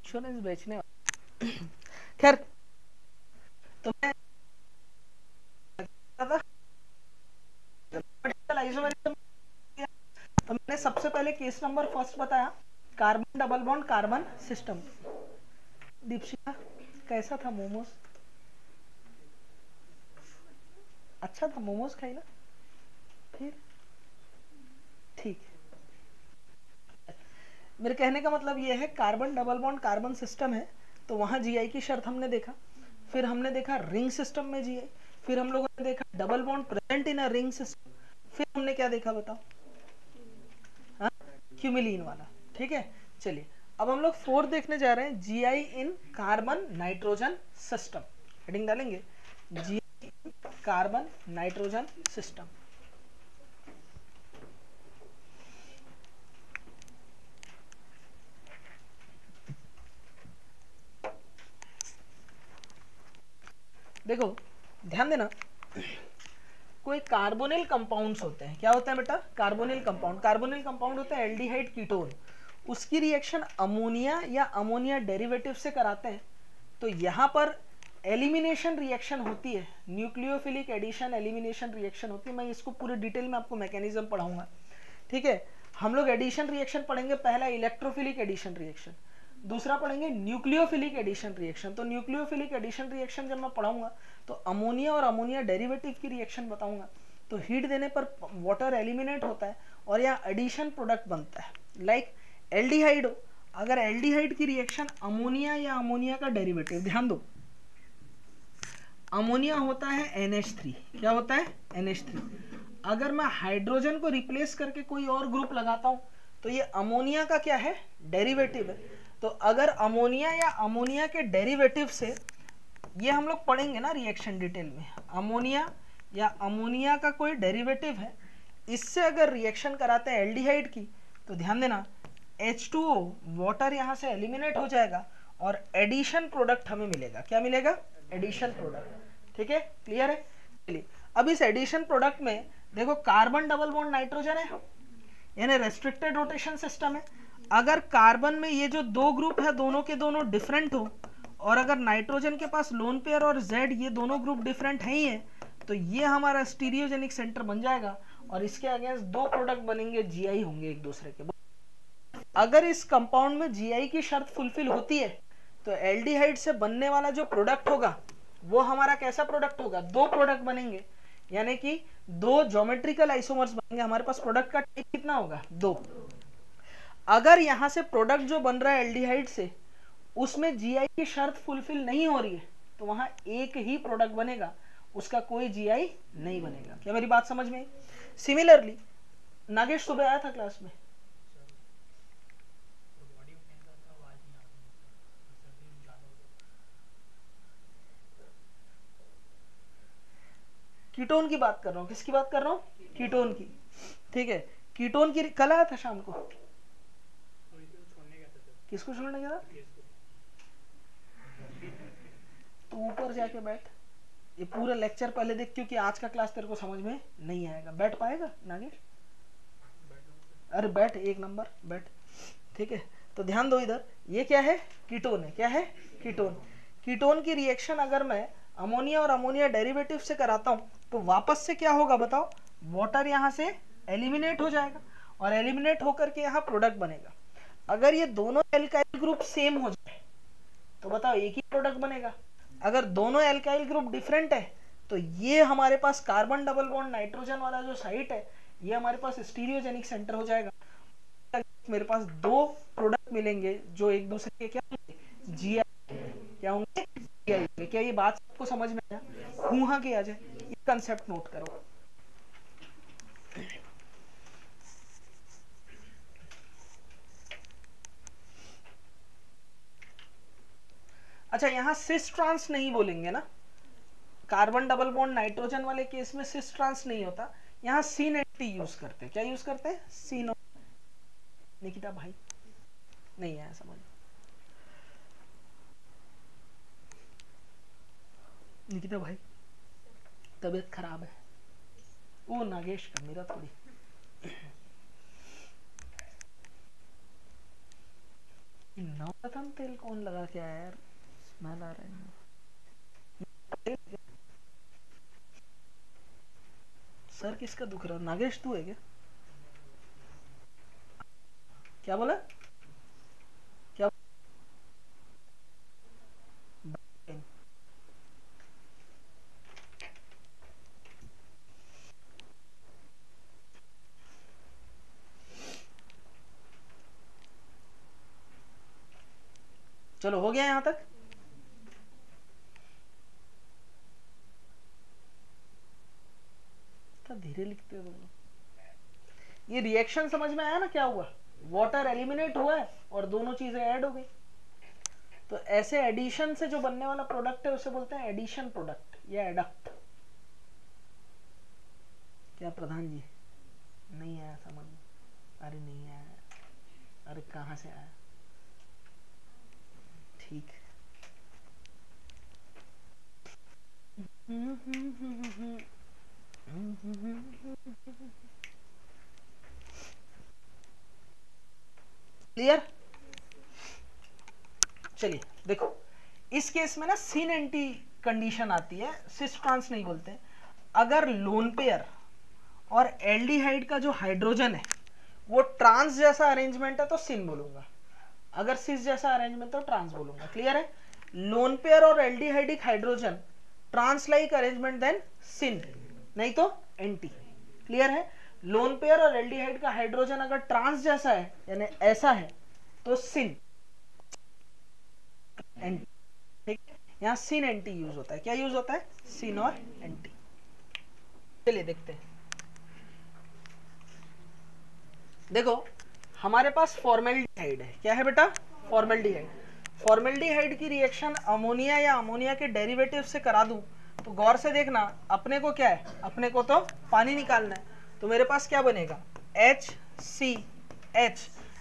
Insurance बेचने वाला। खैर, तो मैं तो मैंने सबसे पहले केस नंबर फर्स्ट बताया, carbon double bond carbon system. Deepshikha कैसा था मोमोज? अच्छा था, मोमोज खाई ना? फिर ठीक है। मेरे कहने का मतलब ये है, carbon double bond carbon system है तो वहां जीआई की शर्त हमने देखा। फिर हमने देखा रिंग सिस्टम में जीआई। फिर हम लोगों ने देखा double bond present in a ring system. फिर हमने क्या देखा बताओ? हाँ, क्यूमिलीन वाला। ठीक है, चलिए अब हम लोग फोर्थ देखने जा रहे हैं, जीआई इन कार्बन नाइट्रोजन सिस्टम। हेडिंग डालेंगे जीआई कार्बन नाइट्रोजन सिस्टम। देखो ध्यान देना, कोई कार्बोनिल कंपाउंड्स होते हैं। क्या होता है बेटा? Carbonyl compound. कार्बोनिल कंपाउंड होता है एल्डिहाइड कीटोन। उसकी रिएक्शन अमोनिया या अमोनिया डेरिवेटिव से कराते हैं। तो यहाँ पर एलिमिनेशन रिएक्शन होती है, न्यूक्लियोफिलिक एडिशन एलिमिनेशन रिएक्शन होती है। मैं इसको पूरे डिटेल में आपको मैकेनिज्म पढ़ाऊंगा। ठीक है, हम लोग एडिशन रिएक्शन पढ़ेंगे। पहला इलेक्ट्रोफिलिक एडिशन रिएक्शन, दूसरा पढ़ेंगे न्यूक्लियोफिलिक एडिशन रिएक्शन। तो न्यूक्लियोफिलिक एडिशन रिएक्शन जब मैं पढ़ाऊंगा तो अमोनिया और अमोनिया डेरिवेटिव की रिएक्शन बताऊंगा। तो हीट देने पर वाटर एलिमिनेट होता है और यहाँ एडिशन प्रोडक्ट बनता है। लाइक एल्डिहाइड हो, अगर एल्डिहाइड की रिएक्शन अमोनिया या अमोनिया का डेरिवेटिव, ध्यान दो अमोनिया होता है NH3। क्या होता है? NH3। अगर मैं हाइड्रोजन को रिप्लेस करके कोई और ग्रुप लगाता हूं तो ये अमोनिया का क्या है? डेरिवेटिव है। तो अगर अमोनिया या अमोनिया के डेरिवेटिव से, ये हम लोग पढ़ेंगे ना रिएक्शन डिटेल में, अमोनिया या अमोनिया का कोई डेरिवेटिव है, इससे अगर रिएक्शन कराते हैं एल्डिहाइड की, तो ध्यान देना H2O वाटर यहाँ से एलिमिनेट हो जाएगा और एडिशन प्रोडक्ट हमें मिलेगा। क्या मिलेगा? Addition product. ठीक है, क्लियर है? चलिए अब इस एडिशन प्रोडक्ट में देखो, कार्बन डबल बॉन्ड नाइट्रोजन है, यानी रेस्ट्रिक्टेड रोटेशन सिस्टम है। अगर कार्बन में ये जो दो ग्रुप है दोनों के दोनों डिफरेंट हो, और अगर नाइट्रोजन के पास लोन पेयर और जेड ये दोनों ग्रुप डिफरेंट है ही है, तो ये हमारा स्टीरियोजेनिक सेंटर बन जाएगा और इसके अगेंस्ट दो प्रोडक्ट बनेंगे, जीआई होंगे एक दूसरे के। अगर इस कंपाउंड में जीआई की शर्त फुलफिल होती है तो एल्डिहाइड से बनने वाला जो प्रोडक्ट होगा वो हमारा कैसा प्रोडक्ट होगा? दो प्रोडक्ट बनेंगे, यानी कि दो ज्योमेट्रिकल आइसोमर्स बनेंगे। हमारे पास प्रोडक्ट का टाइप कितना होगा? दो। अगर यहां से प्रोडक्ट जो बन रहा है एल्डिहाइड से, उसमें जीआई की शर्त फुलफिल नहीं हो रही है, तो वहां एक ही प्रोडक्ट बनेगा, उसका कोई जीआई नहीं बनेगा। क्या मेरी बात समझ में आई? सिमिलरली नागेश सुबह आया था क्लास में? कीटोन की बात कर रहा हूँ। किसकी बात कर रहा हूँ? कीटोन की। ठीक है, कीटोन की कल आया था शाम को। किसको छोड़ने गया था? तो ऊपर जाके बैठ, ये पूरा लेक्चर पहले देख, क्योंकि आज का क्लास तेरे को समझ में नहीं आएगा। बैठ पाएगा नागेश? अरे बैठ, एक नंबर बैठ। ठीक है, तो ध्यान दो इधर, ये क्या है? कीटोन है। क्या है? कीटोन। कीटोन की रिएक्शन अगर मैं अमोनिया और अमोनिया डेरिवेटिव से कराता हूं तो वापस से क्या होगा बताओ? वाटर यहां से एलिमिनेट हो जाएगा और एलिमिनेट होकर के यहाँ प्रोडक्ट बनेगा। अगर ये दोनों एल्काइल ग्रुप सेम हो जाए तो बताओ एक ही प्रोडक्ट बनेगा। अगर दोनों एल्काइल ग्रुप डिफरेंट है तो ये हमारे पास कार्बन डबल बॉन्ड नाइट्रोजन वाला जो साइट है, ये हमारे पास स्टीरियोजेनिक सेंटर हो जाएगा। मेरे पास दो प्रोडक्ट मिलेंगे जो एक दूसरे के क्या होंगे? जीआई। क्या होंगे? जीआई। क्या ये बात आपको समझ में आया? हुआ कि आ जाए, ये कंसेप्ट नोट करो। अच्छा, यहां सिस ट्रांस नहीं बोलेंगे ना, कार्बन डबल बॉन्ड नाइट्रोजन वाले केस में सिस ट्रांस नहीं होता, यहाँ सी नेट यूज करते हैं। क्या यूज करते हैं? सी नो। निकिता भाई नहीं आया समझ? निकिता भाई तबीयत खराब है। वो नागेश का, मेरा थोड़ी। नवरत्न तेल कौन लगा के आया यार, स्मेल आ रहा है। सर किसका दुख रहा? नागेश तू है क्या? क्या बोला? क्या? चलो हो गया यहां तक। धीरे लिखते हो तुम लोग। ये रिएक्शन समझ में आया ना क्या हुआ? वाटर एलिमिनेट हुआ है और दोनों चीजें ऐड हो गई। तो ऐसे एडिशन से जो बनने वाला प्रोडक्ट है उसे बोलते हैं एडिशन प्रोडक्ट या एडक्ट। क्या प्रधान जी नहीं आया समझ में? अरे नहीं आया। अरे कहां से आया? ठीक। क्लियर? चलिए देखो, इस केस में ना सिन एंटी कंडीशन आती है, सिस ट्रांस नहीं बोलते। अगर लोन पेयर और एल्डिहाइड का जो हाइड्रोजन है वो ट्रांस जैसा अरेंजमेंट है तो सिन बोलूंगा, अगर सिस जैसा अरेंजमेंट तो ट्रांस बोलूंगा। क्लियर है? लोन पेयर और aldehydic hydrogen trans like arrangement then syn, नहीं तो एंटी। क्लियर है? लोन पेयर और एल्डिहाइड का हाइड्रोजन अगर ट्रांस जैसा है यानी ऐसा है तो सिन एंटी। ठीक है? यहां सिन एंटी यूज होता है। क्या यूज होता है? सिन और एंटी। चलिए देखते हैं। देखो हमारे पास फॉर्मेल्डिहाइड है। क्या है बेटा? फॉर्मेल्डिहाइड। फॉर्मेल्डिहाइड की रिएक्शन अमोनिया या अमोनिया के डेरिवेटिव से करा दूं तो गौर से देखना, अपने को क्या है? अपने को तो पानी निकालना है। तो मेरे पास क्या बनेगा? HCH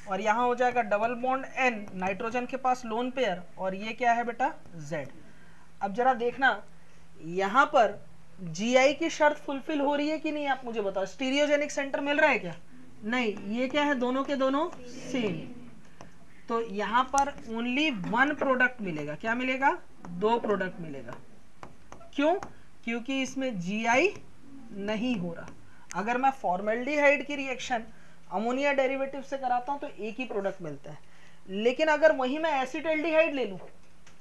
और यहाँ हो जाएगा डबल बॉन्ड N, नाइट्रोजन के पास लोन पेयर, और ये क्या है बेटा? Z। अब जरा देखना यहाँ पर GI की शर्त फुलफिल हो रही है कि नहीं, आप मुझे बताओ। स्टीरियोजेनिक सेंटर मिल रहा है क्या? नहीं। ये क्या है? दोनों के दोनों सेम। तो यहां पर ओनली वन प्रोडक्ट मिलेगा। क्या मिलेगा? दो प्रोडक्ट मिलेगा। क्यों? क्योंकि इसमें GI नहीं हो रहा। अगर मैं फॉर्मेल्डिहाइड की रिएक्शन अमोनिया डेरिवेटिव से कराता हूं तो एक ही प्रोडक्ट मिलता है। लेकिन अगर वही मैं एसिटल्डिहाइड ले लूं,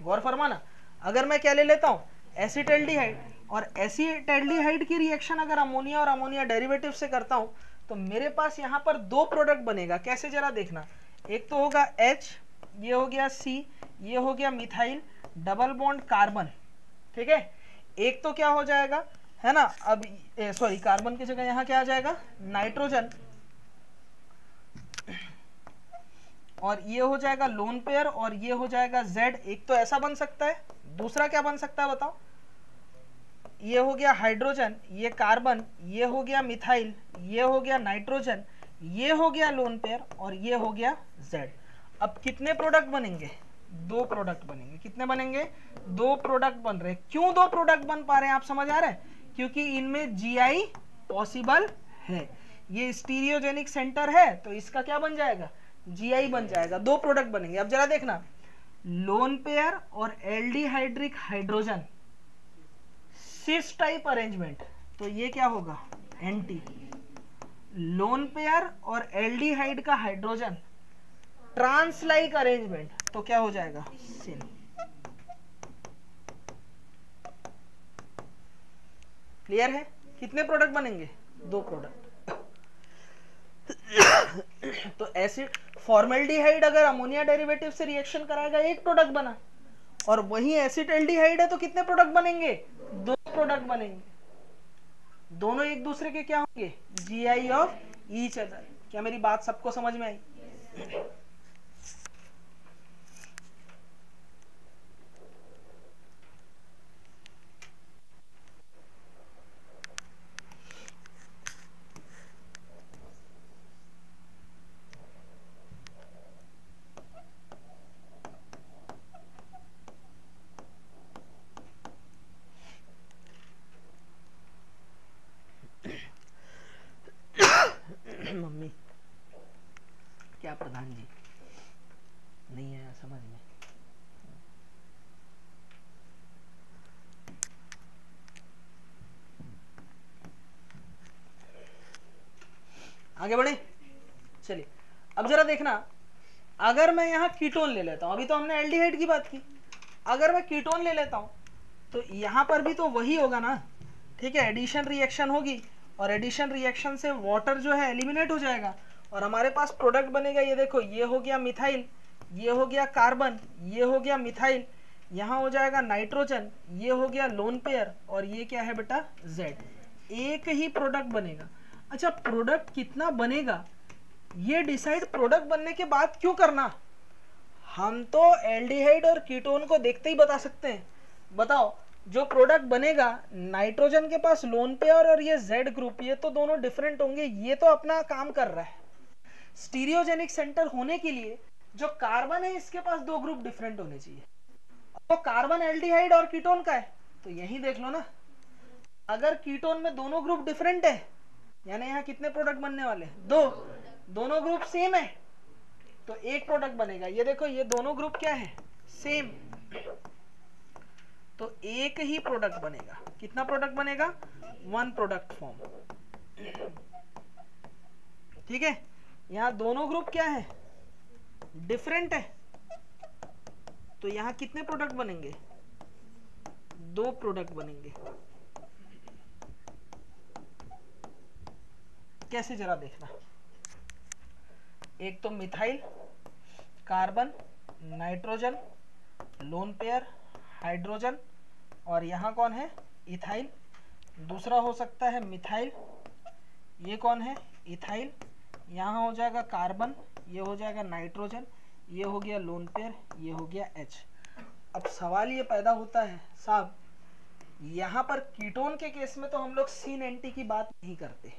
गौर फरमाना, अगर मैं क्या ले लेता हूं? एसिटल्डिहाइड, और एसिटल्डिहाइड की रिएक्शन अगर अमोनिया और अमोनिया डेरिवेटिव से करता हूं तो मेरे पास यहां पर दो प्रोडक्ट बनेगा। कैसे? जरा देखना। एक तो होगा H, ये हो गया C, ये हो गया मिथाइल डबल बॉन्ड कार्बन। ठीक है? एक तो क्या हो जाएगा, है ना? अब सॉरी, कार्बन की जगह यहां क्या आ जाएगा? नाइट्रोजन, और ये हो जाएगा लोन पेयर, और ये हो जाएगा Z। एक तो ऐसा बन सकता है, दूसरा क्या बन सकता है बताओ? ये हो गया हाइड्रोजन, ये कार्बन, ये हो गया मिथाइल, ये हो गया नाइट्रोजन, ये हो गया लोन पेयर, और ये हो गया Z। अब कितने प्रोडक्ट बनेंगे? दो प्रोडक्ट बनेंगे। कितने बनेंगे? दो प्रोडक्ट बन रहे हैं। क्यों दो प्रोडक्ट बन पा रहे हैं, आप समझ आ रहा है? क्योंकि इनमें GI पॉसिबल है। ये स्टीरियोजेनिक सेंटर है तो इसका क्या बन जाएगा? GI बन जाएगा। दो प्रोडक्ट बनेंगे। अब जरा देखना, लोन पेयर और एल्डिहाइड्रिक हाइड्रोजन सिस टाइप अरेंजमेंट, तो ये क्या होगा? एंटी। लोन पेयर और एल्डिहाइड का हाइड्रोजन ट्रांस लाइक अरेंजमेंट, तो क्या हो जाएगा? सिन। क्लियर है? कितने प्रोडक्ट बनेंगे? दो प्रोडक्ट। तो एसिड फॉर्मेल्डिहाइड अगर अमोनिया डेरिवेटिव से रिएक्शन कराएगा एक प्रोडक्ट बना, और वही एसिटल्डिहाइड है तो कितने प्रोडक्ट बनेंगे? दो प्रोडक्ट बनेंगे। दोनों एक दूसरे के क्या होंगे? GI of each other. क्या मेरी बात सबको समझ में आई? मम्मी क्या प्रधान जी नहीं है? समझ में। आगे बढ़े, चलिए अब जरा देखना, अगर मैं यहाँ कीटोन ले लेता हूं, अभी तो हमने एल्डिहाइड की बात की, अगर मैं कीटोन ले लेता हूं तो यहाँ पर भी तो वही होगा ना, ठीक है, एडिशन रिएक्शन होगी और एडिशन रिएक्शन से वाटर जो है एलिमिनेट हो जाएगा और हमारे पास प्रोडक्ट बनेगा। ये देखो, ये हो गया मिथाइल, ये हो गया कार्बन, ये हो गया मिथाइल, यहाँ हो जाएगा नाइट्रोजन, ये हो गया लोन पेयर और ये क्या है बेटा जेड। एक ही प्रोडक्ट बनेगा। अच्छा, प्रोडक्ट कितना बनेगा ये डिसाइड प्रोडक्ट बनने के बाद क्यों करना, हम तो एल्डिहाइड और कीटोन को देखते ही बता सकते हैं। बताओ, जो प्रोडक्ट बनेगा, नाइट्रोजन के पास लोन पेयर और ये जेड ग्रुप, ये तो दोनों डिफरेंट होंगे, ये तो अपना काम कर रहा है। स्टीरियोजेनिक सेंटर होने के लिए जो कार्बन है इसके पास दो ग्रुप डिफरेंट होने चाहिए। तो कार्बन एल्डिहाइड और कीटोन का है तो यही देख लो ना, अगर कीटोन में दोनों ग्रुप डिफरेंट है यानी यहाँ कितने प्रोडक्ट बनने वाले, दो, दोनों ग्रुप सेम है तो एक प्रोडक्ट बनेगा। ये देखो, ये दोनों ग्रुप क्या है, सेम, तो एक ही प्रोडक्ट बनेगा। कितना प्रोडक्ट बनेगा, वन प्रोडक्ट फॉर्म, ठीक है। यहाँ दोनों ग्रुप क्या है, डिफरेंट है तो यहाँ कितने प्रोडक्ट बनेंगे, दो प्रोडक्ट बनेंगे। कैसे जरा देखना, एक तो methyl, carbon, nitrogen, lone pair, hydrogen और यहाँ कौन है, इथाइल। दूसरा हो सकता है मिथाइल, ये कौन है, इथाइल, यहाँ हो जाएगा कार्बन, ये हो जाएगा नाइट्रोजन, ये हो गया लोन पेयर, ये हो गया H। अब सवाल ये पैदा होता है साहब, यहाँ पर कीटोन के केस में तो हम लोग सीन एंटी की बात नहीं करते,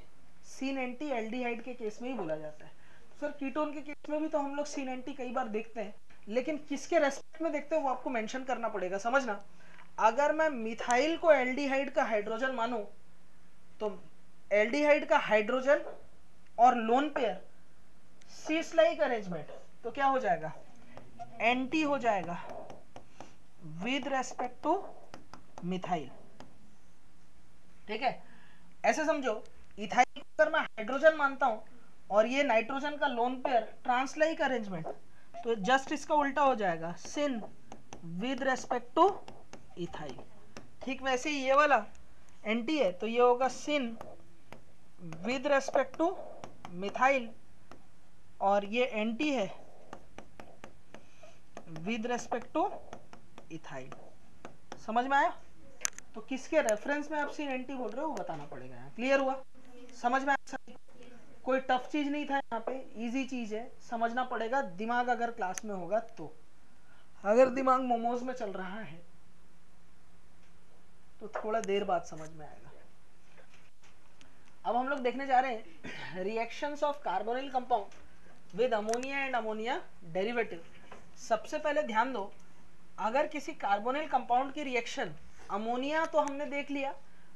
सीन एंटी एल्डिहाइड के केस में ही बोला जाता है। सर कीटोन के केस में भी तो हम लोग सीन एंटी कई बार देखते हैं, लेकिन किसके रेस्पेक्ट में देखते हैं वो आपको मेंशन करना पड़ेगा। समझना, अगर मैं मिथाइल को एल्डिहाइड का हाइड्रोजन मानूं तो एल्डिहाइड का हाइड्रोजन और लोन पेयर सीस लाइक अरेंजमेंट तो क्या हो जाएगा, एंटी हो जाएगा विद रेस्पेक्ट टू मिथाइल, ठीक है। ऐसे समझो, इथाइल को अगर मैं हाइड्रोजन मानता हूं और ये नाइट्रोजन का लोन पेयर ट्रांसलाइक अरेंजमेंट तो जस्ट इसका उल्टा हो जाएगा, सिन विद रेस्पेक्ट टू इथाइल। ठीक वैसे ही ये वाला एंटी है तो ये होगा सिन विद रेस्पेक्ट टू मिथाइल और ये एंटी है विद रेस्पेक्ट टू इथाइल। समझ में आया? तो किसके रेफरेंस में आप सिन एंटी बोल रहे हो वो बताना पड़ेगा। क्लियर हुआ? समझ में आया? कोई टफ चीज नहीं था यहाँ पे, इजी चीज है, समझना पड़ेगा। दिमाग अगर क्लास में होगा तो, अगर दिमाग मोमोज में चल रहा है तो थोड़ा देर बाद समझ में आएगा। अब हम लोग देखने जा रहे हैं reactions of carbonyl compound with ammonia and ammonia derivative. सबसे पहले ध्यान दो, अगर किसी कार्बोनिल कंपाउंड की रिएक्शन, अमोनिया तो हमने देख लिया,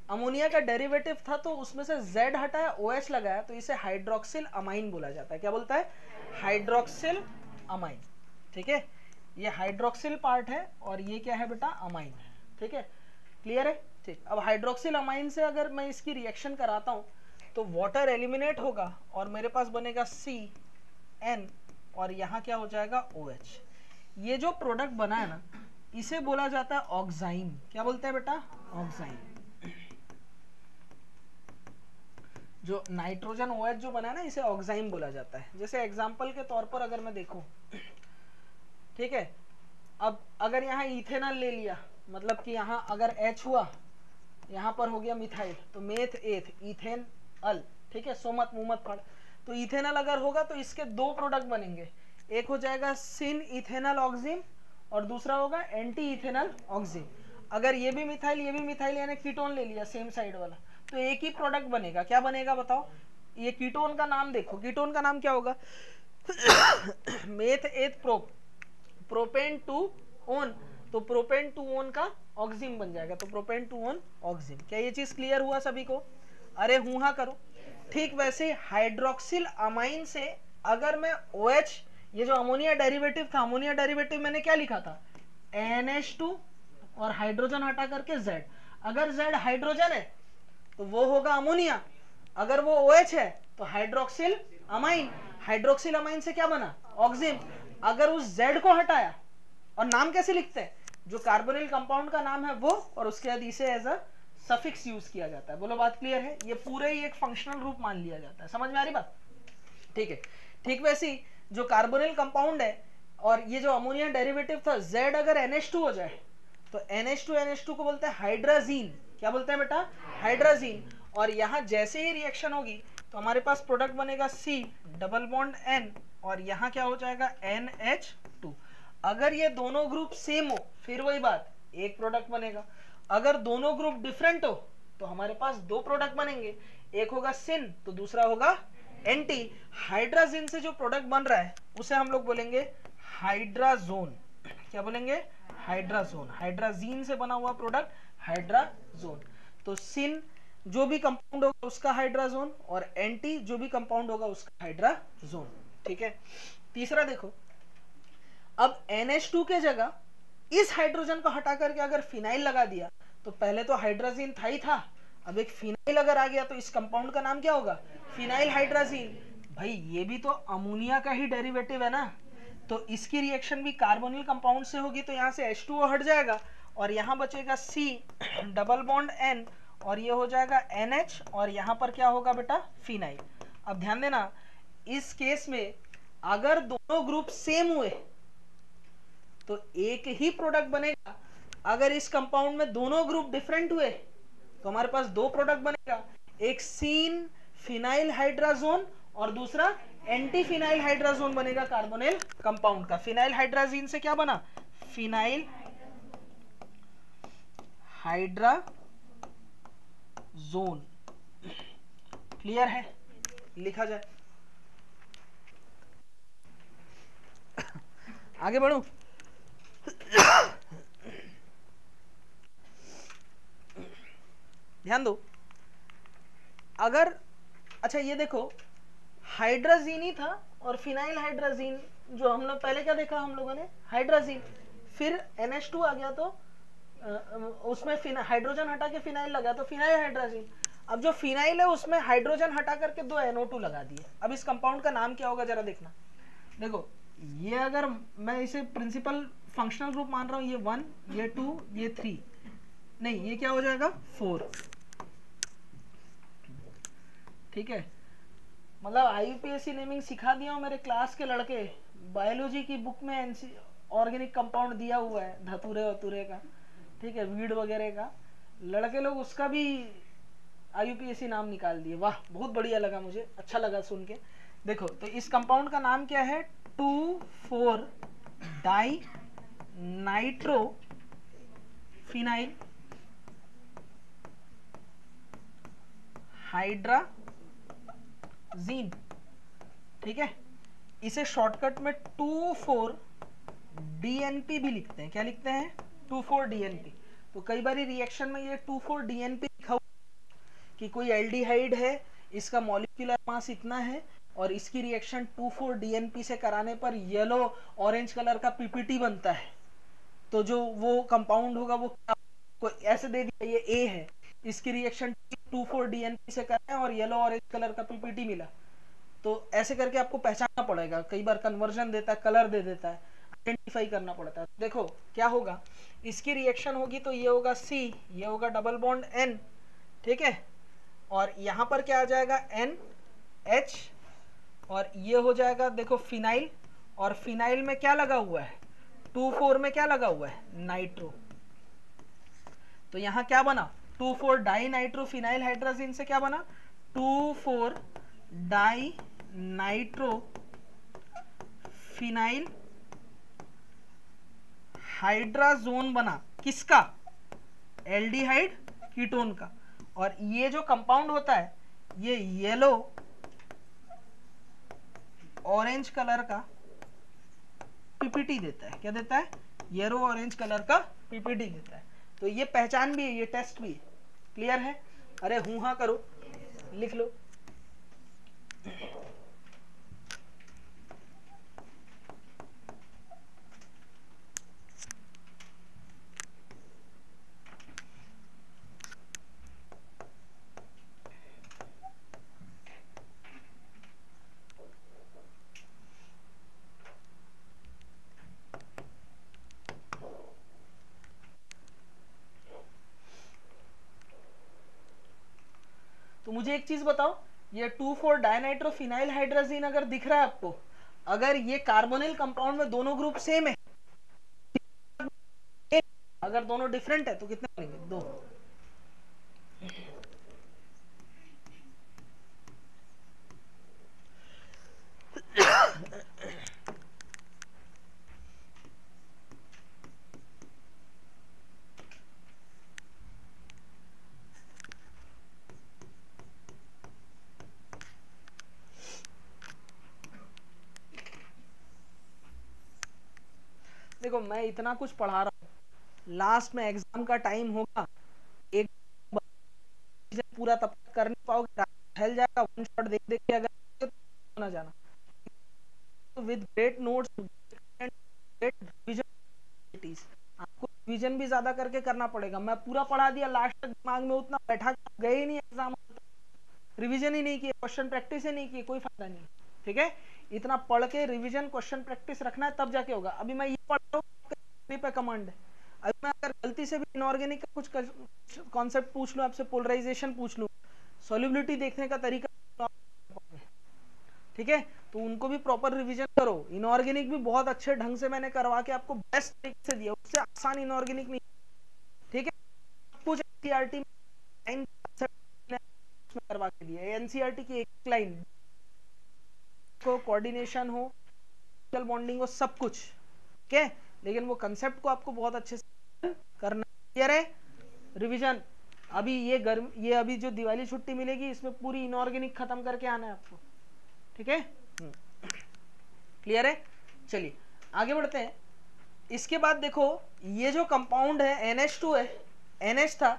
अमोनिया का डेरिवेटिव था तो उसमें से Z हटाया, OH लगाया तो इसे हाइड्रोक्सिल अमाइन बोला जाता है। क्या बोलता है? Hydroxyl amine. ठीक है, ये हाइड्रोक्सिल पार्ट है और ये क्या है बेटा? अमाइन। ठीक है, क्लियर है? ठीक। अब हाइड्रोक्सिल अमाइन से अगर मैं इसकी रिएक्शन कराता हूं तो वाटर एलिमिनेट होगा और मेरे पास बनेगा CN और यहाँ क्या हो जाएगा? OH। ये जो प्रोडक्ट बना है ना, इसे बोला जाता है ऑक्साइम। क्या बोलते हैं बेटा? ऑक्साइम। जो नाइट्रोजन OH जो बना है ना, इसे ऑक्साइम बोला जाता है। जैसे एग्जांपल के तौर पर अगर मैं देखूं, ठीक है, अब अगर यहाँ इथेनॉल ले लिया, मतलब कि यहाँ अगर H हुआ, यहाँ पर हो गया मिथाइल, तो मेथ एथ इथेन अल। ठीक है, सोमत मुमत फल। तो इथेनॉल अगर होगा तो इसके दो प्रोडक्ट बनेंगे, एक हो जाएगा सिन इथेनॉल ऑक्सिम और दूसरा होगा एंटी इथेनॉल ऑक्सिम। अगर ये भी मिथाइल ये भी मिथाइल यानी कीटोन ले लिया सेम साइड वाला, तो एक ही प्रोडक्ट बनेगा। क्या बनेगा बताओ? ये कीटोन का नाम देखो, कीटोन का नाम क्या होगा? Meth eth prop, propane two one, तो प्रोपेन टू ओन का ऑक्सिम बन जाएगा, तो प्रोपेन टू ओन ऑक्सिम। क्या ये चीज क्लियर हुआ सभी को? अरे हूं हाँ करो। ठीक वैसे हाइड्रोक्सिल अमाइन से अगर मैं OH ये जो अमोनिया डेरिवेटिव था, अमोनिया डेरिवेटिव मैंने क्या लिखा था, NH2 और हाइड्रोजन हटा करके Z। अगर Z हाइड्रोजन है तो वो होगा अमोनिया, अगर वो OH है तो हाइड्रोक्सिल अमाइन, हाइड्रोक्सिल अमाइन से क्या बना, ऑक्सिन। अगर उस Z को हटाया, और नाम कैसे लिखते हैं, जो कार्बोनिल कंपाउंड का नाम है वो, और उसके बाद इसे एज अ सफिक्स यूज किया जाता है। बोलो बात क्लियर है, ये पूरे ही एक फंक्शनल रूप मान लिया जाता है। समझ में आ रही बात, ठीक है। ठीक वैसे ही जो कार्बोनिल कंपाउंड है और ये जो अमोनिया डेरिवेटिव था, Z अगर NH2 हो जाए तो NH2 को बोलते हैं हाइड्राजीन। क्या बोलते हैं बेटा, हाइड्राजीन। और यहां जैसे ही रिएक्शन होगी तो हमारे पास प्रोडक्ट बनेगा C डबल बॉन्ड N, और यहां क्या हो जाएगा NH2। अगर ये दोनों ग्रुप सेम हो फिर वही बात, एक प्रोडक्ट बनेगा। अगर दोनों ग्रुप डिफरेंट हो तो हमारे पास दो प्रोडक्ट बनेंगे, एक होगा सिन तो दूसरा होगा एंटी। हाइड्राजीन से जो प्रोडक्ट बन रहा है उसे हम लोग बोलेंगे हाइड्राजोन। क्या बोलेंगे, हाइड्राजोन। हाइड्राजीन से बना हुआ प्रोडक्ट हाइड्राजोन। तो सिन जो भी कंपाउंड होगा उसका हाइड्राजोन, और एंटी जो भी कंपाउंड होगा उसका हाइड्राजोन। ठीक है। तीसरा देखो, अब NH2 के जगह इस हाइड्रोजन को हटा करके अगर फिनाइल लगा दिया तो पहले तो हाइड्राजीन था ही था, अब एक फिनाइल अगर आ गया तो इस कंपाउंड का नाम क्या होगा, फिनाइल हाइड्राजीन। भाई ये भी तो अमोनिया का ही डेरिवेटिव है ना, तो इसकी रिएक्शन भी कार्बोनिल कंपाउंड से होगी, तो यहाँ से H2O हट जाएगा और यहाँ बचेगा C डबल बॉन्ड N, और ये हो जाएगा NH, और यहाँ पर क्या होगा बेटा, फिनाइल। अब ध्यान देना, इस केस में अगर दोनों ग्रुप सेम हुए तो एक ही प्रोडक्ट बनेगा। अगर इस कंपाउंड में दोनों ग्रुप डिफरेंट हुए तो हमारे पास दो प्रोडक्ट बनेगा, एक सीन फिनाइल हाइड्राजोन और दूसरा एंटी फिनाइल हाइड्राजोन बनेगा कार्बोनिल कंपाउंड का। फिनाइल हाइड्राजीन से क्या बना, फिनाइल हाइड्राजोन। क्लियर है, लिखा जाए। आगे बढ़ूं, ध्यान दो। अगर अच्छा ये देखो, हाइड्राजीन ही था और फिनाइल हाइड्राजीन, जो हम लोग पहले क्या देखा हम लोगों ने, हाइड्राजीन, फिर NH2 आ गया तो उसमें हाइड्रोजन हटा के फिनाइल लगा तो फिनाइल हाइड्राजीन। अब जो फिनाइल है उसमें हाइड्रोजन हटा करके दो NO2 लगा दिए। अब इस कंपाउंड का नाम क्या होगा जरा देखना। देखो ये अगर मैं इसे प्रिंसिपल फंक्शनल ग्रुप मान रहा हूं, ये 1, ये 2, ये 3, नहीं ये क्या हो जाएगा 4। ठीक है, मतलब IUPAC नेमिंग सिखा दिया हूं मेरे क्लास के लड़के। बायोलॉजी की बुक में ऑर्गेनिक कंपाउंड दिया हुआ है धतूरे वतूरे का, ठीक है, वीड वगैरह का, लड़के लोग उसका भी IUPAC नाम निकाल दिए। वाह बहुत बढ़िया लगा, मुझे अच्छा लगा सुन के। देखो तो इस कंपाउंड का नाम क्या है, 2,4 डाई नाइट्रो फिनाइल हाइड्राजीन। ठीक है, इसे शॉर्टकट में 2,4 DNP भी लिखते हैं। क्या लिखते हैं, 2,4 DNP। तो कई बार रिएक्शन में ये 2,4 DNP लिखा हुआ कि कोई एल्डिहाइड है, इसका मॉलिक्यूलर मास इतना है और इसकी रिएक्शन 2,4 DNP से कराने पर येलो ऑरेंज कलर का PPT बनता है। तो जो वो कंपाउंड होगा वो कोई ऐसे दे दिया, ये A है, इसकी रिएक्शन 2,4 DNP से कराएं और येलो ऑरेंज कलर का PPT मिला, तो ऐसे करके आपको पहचानना पड़ेगा। कई बार कन्वर्जन देता है, कलर दे देता है, आइडेंटिफाई करना पड़ता है। देखो क्या होगा, इसकी रिएक्शन होगी तो ये होगा C, ये होगा डबल बॉन्ड N, ठीक है, और यहाँ पर क्या आ जाएगा NH, और ये हो जाएगा देखो फिनाइल, और फिनाइल में क्या लगा हुआ है, 2,4 में क्या लगा हुआ है, नाइट्रो। तो यहाँ क्या बना, 2,4 डाई नाइट्रो फिनाइल हाइड्राजीन से क्या बना, 2,4 डाई नाइट्रो फिनाइल हाइड्राजोन बना। किसका, एल्डिहाइड कीटोन का। और ये जो कंपाउंड होता है ये येलो ऑरेंज कलर का PPT देता है। क्या देता है, येलो ऑरेंज कलर का PPT देता है। तो ये पहचान भी है, ये टेस्ट भी है। क्लियर है, अरे हूं हाँ करो, लिख लो। मुझे एक चीज बताओ, ये 2,4 डायनाइट्रोफिनाइल हाइड्राजीन अगर दिख रहा है आपको, अगर ये कार्बोनिल कंपाउंड में दोनों ग्रुप सेम है, अगर दोनों डिफरेंट है तो कितने बनेंगे? 2। देखो मैं इतना कुछ पढ़ा रहा हूँ, लास्ट में एग्जाम का टाइम होगा, एक पूरा तब तक कर नहीं पाओगे, फैल जाएगा, वन शॉट देख देख के अगर ना जाना, with great notes and great revision, आपको रिविजन भी ज्यादा करके करना पड़ेगा। मैं पूरा पढ़ा दिया, लास्ट तक दिमाग में उतना बैठा, गए ही नहीं एग्जाम, रिविजन ही नहीं किए, क्वेश्चन प्रैक्टिस ही नहीं किए, कोई फायदा नहीं। ठीक है, इतना पढ़ के रिवीजन क्वेश्चन प्रैक्टिस रखना है, तब जाके होगा। अभी मैं ये पढ़ रहा हूँ पे कमांड है, अभी मैं अगर गलती से भी इनऑर्गेनिक का कुछ कॉन्सेप्ट पूछ लूँ आपसे, पोलराइजेशन पूछ लूँ, सॉल्युबिलिटी देखने का तरीका, ठीक है, तो उनको भी प्रॉपर रिवीजन करो। इनऑर्गेनिक भी बहुत अच्छे ढंग से मैंने करवा के आपको बेस्ट तरीके से दिया, उससे आसान इनऑर्गेनिक नहीं। ठीक है, कुछ एनसीईआरटी में करवा के दिया, एनसीईआरटी की एक लाइन को कोऑर्डिनेशन हो, बॉन्डिंग हो, सब कुछ ठीक है, लेकिन वो कंसेप्ट को आपको बहुत अच्छे से करना। क्लियर है? रिवीजन अभी ये अभी जो दिवाली छुट्टी मिलेगी, इसमें पूरी इनऑर्गेनिक खत्म करके आना है आपको। ठीक है, क्लियर है? चलिए आगे बढ़ते हैं। इसके बाद देखो, ये जो कंपाउंड है NH2 है, NH था,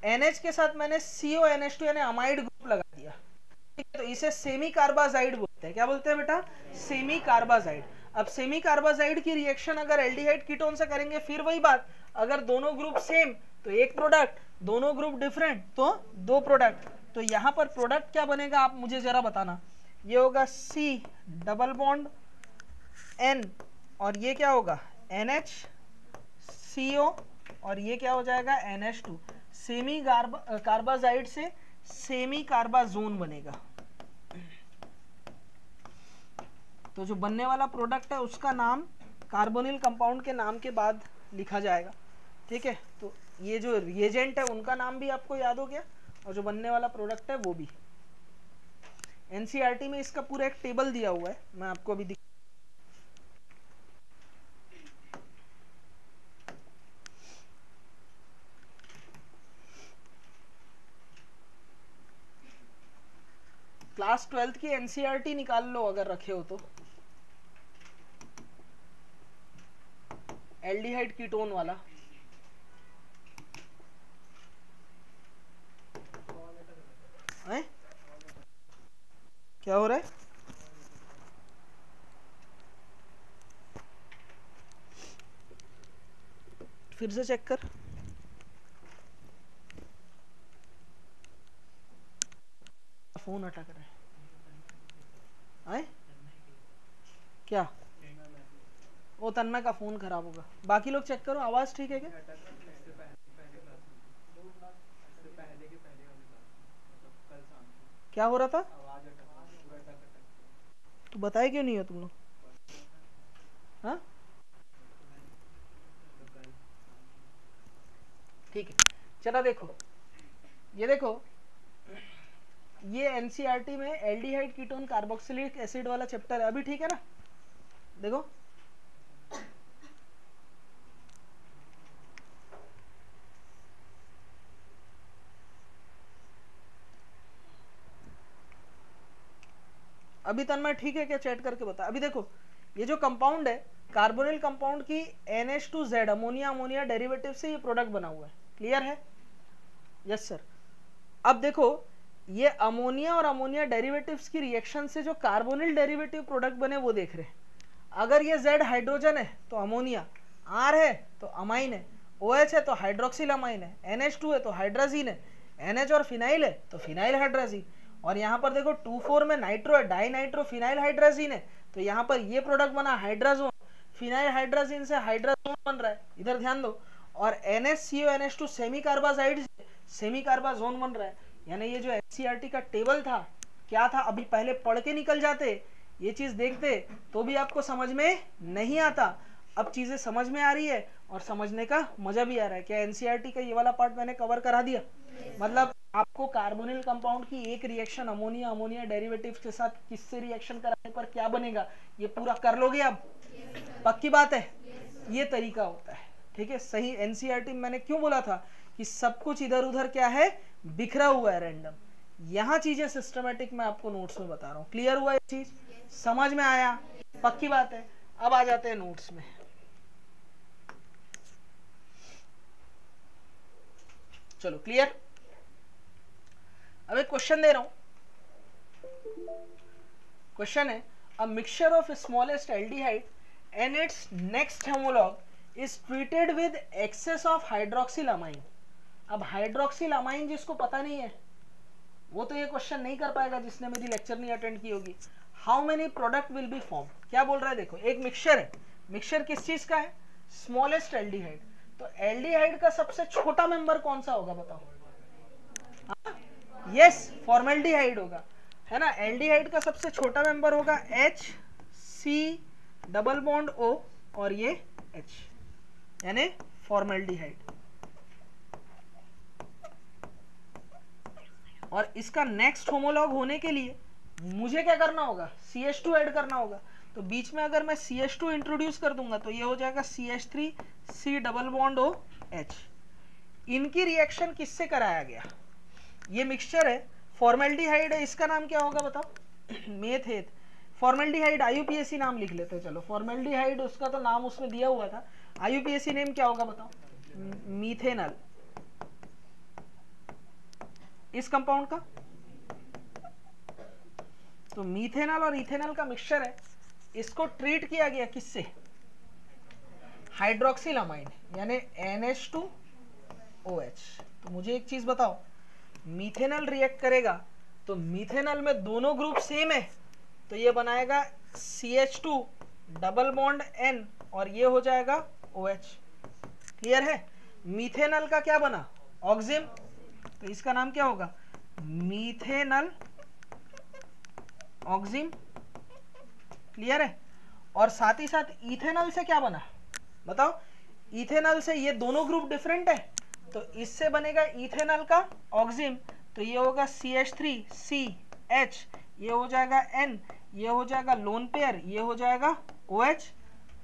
NH के साथ मैंने CONH2 यानी अमाइड ग्रुप लगा दिया, ठीक है, तो इसे सेमी कार्बाजाइड बोलते हैं। क्या बोलते हैं बेटा? Semi carbazide. अब सेमी कार्बाजाइड की रिएक्शन अगर एल्डिहाइड कीटोन से करेंगे, फिर वही बात, अगर दोनों ग्रुप सेम तो एक प्रोडक्ट, दोनों ग्रुप डिफरेंट तो दो प्रोडक्ट। तो यहाँ पर प्रोडक्ट क्या बनेगा आप मुझे जरा बताना। ये होगा C डबल बॉन्ड N, और ये क्या होगा NH CO, और ये क्या हो जाएगा NH2। सेमी कार्बाजाइड से सेमी कार्बाजोन बनेगा। तो जो बनने वाला प्रोडक्ट है उसका नाम कार्बोनिल कंपाउंड के नाम के बाद लिखा जाएगा। ठीक है, तो ये जो रिएजेंट है उनका नाम भी आपको याद हो गया, और जो बनने वाला प्रोडक्ट है वो भी। एनसीईआरटी में इसका पूरा एक टेबल दिया हुआ है, मैं आपको अभी क्लास 12th की एनसीईआरटी निकाल लो अगर रखे हो तो, एल्डिहाइड कीटोन वाला। है? क्या हो रहा है? फिर से चेक कर। फोन हटा कर है क्या? वो तन्मय का फोन खराब होगा। बाकी लोग चेक करो, आवाज ठीक है क्या? क्या हो रहा था? तो बताए क्यों नहीं हो तुम लोग? हाँ ठीक है, चला देखो, ये देखो, ये एनसीईआरटी में एल्डिहाइड कीटोन कार्बोक्सिलिक एसिड वाला चैप्टर है अभी, ठीक है ना? देखो अभी तन्मय ठीक है क्या? चैट करके बता। अभी देखो, ये जो कंपाउंड है कार्बोनिल कंपाउंड की NH2Z अमोनिया अमोनिया डेरिवेटिव से ये प्रोडक्ट बना हुआ है। क्लियर है? Yes sir. अब देखो, ये अमोनिया और अमोनिया डेरिवेटिव्स की रिएक्शन से जो कार्बोनिल डेरिवेटिव प्रोडक्ट बने वो देख रहे हैं। अगर ये Z हाइड्रोजन है तो अमोनिया, R है तो अमाइन है, OH है तो हाइड्रोक्सिल अमाइन है, NH2 है तो हाइड्राजीन है, NH और फिनाइल है तो फिनाइल हाइड्राजीन। और यहाँ पर देखो 2,4 में नाइट्रो है, डाई नाइट्रो फिनाइल हाइड्राजीन है, तो यहाँ पर ये प्रोडक्ट बना हाइड्राजोन, फिनाइल हाइड्राजीन से हाइड्राजोन बन रहा है, इधर ध्यान दो। और NH CO NH2 semi carbazide से सेमी कार्बाजोन बन रहा है, यानी ये जो एनसीईआरटी का टेबल था क्या था, अभी पहले पढ़ के निकल जाते, ये चीज देखते तो भी आपको समझ में नहीं आता। अब चीजें समझ में आ रही है और समझने का मजा भी आ रहा है। क्या एनसीईआरटी का ये वाला पार्ट मैंने कवर करा दिया? मतलब आपको कार्बोनिल कंपाउंड की एक रिएक्शन अमोनिया अमोनिया डेरिवेटिव के साथ किससे रिएक्शन कराने पर क्या बनेगा ये पूरा कर लोगे अब? पक्की बात है? ये तरीका होता है, ठीक है। सही एनसीईआरटी में मैंने क्यों बोला था कि सब कुछ इधर उधर क्या है, बिखरा हुआ है, रैंडम। यहाँ चीजें सिस्टमेटिक मैं आपको नोट्स में बता रहा हूँ। क्लियर हुआ ये चीज? समझ में आया? पक्की बात है। अब आ जाते हैं नोट्स में। चलो क्लियर। अब एक क्वेश्चन दे रहा हूं। क्वेश्चन है a mixture of smallest aldehyde and its next homolog is treated with excess of hydroxyl amine. अब हाइड्रोक्सिल अमाइन जिसको पता नहीं है वो तो ये क्वेश्चन नहीं कर पाएगा जिसने मेरी लेक्चर नहीं अटेंड की होगी। How many product will be form? क्या बोल रहा है देखो, एक मिक्सचर है, मिक्सचर किस चीज का है? Smallest aldehyde. तो एल्डिहाइड का सबसे छोटा मेंबर कौन सा होगा बताओ? यस, फॉर्मेल्डिहाइड होगा, है ना। एल्डिहाइड का सबसे छोटा मेंबर होगा HC डबल बॉन्ड O और ये H, यानी फॉर्मेल्डिहाइड। और इसका नेक्स्ट होमोलॉग होने के लिए मुझे क्या करना होगा? CH2 ऐड करना होगा। तो बीच में अगर मैं CH2 इंट्रोड्यूस कर दूंगा तो ये हो जाएगा CH3C डबल बॉन्ड OH। इनकी रिएक्शन किससे कराया गया? ये मिक्सचर है, फॉर्मेल्डिहाइड है, इसका नाम क्या होगा बताओ? मेथेट। फॉर्मेल्डिहाइड IUPAC नाम लिख लेते हैं। चलो फॉर्मेल्डिहाइड उसका तो नाम उसमें दिया हुआ था, IUPAC नेम क्या होगा बताओ? मीथेनल। इस कंपाउंड का तो मीथेनल और इथेनल का मिक्सचर है, इसको ट्रीट किया गया किससे? हाइड्रोक्सिल अमाइन, यानी NH2OH। तो मुझे एक चीज बताओ, मीथेनल रिएक्ट करेगा तो मीथेनल में दोनों ग्रुप सेम है, तो ये बनाएगा CH2 डबल बॉन्ड N और ये हो जाएगा OH। क्लियर है? मीथेनल का क्या बना? ऑक्सिम। तो इसका नाम क्या होगा? मीथेनल ऑक्सिम। क्लियर है? और साथ ही साथ इथेनल से क्या बना बताओ? इथेनल से ये दोनों ग्रुप डिफरेंट है, तो इससे बनेगा इथेनल का ऑक्सिम। तो ये होगा CH3CH, ये हो जाएगा N, ये हो जाएगा लोन पेयर, ये हो जाएगा OH,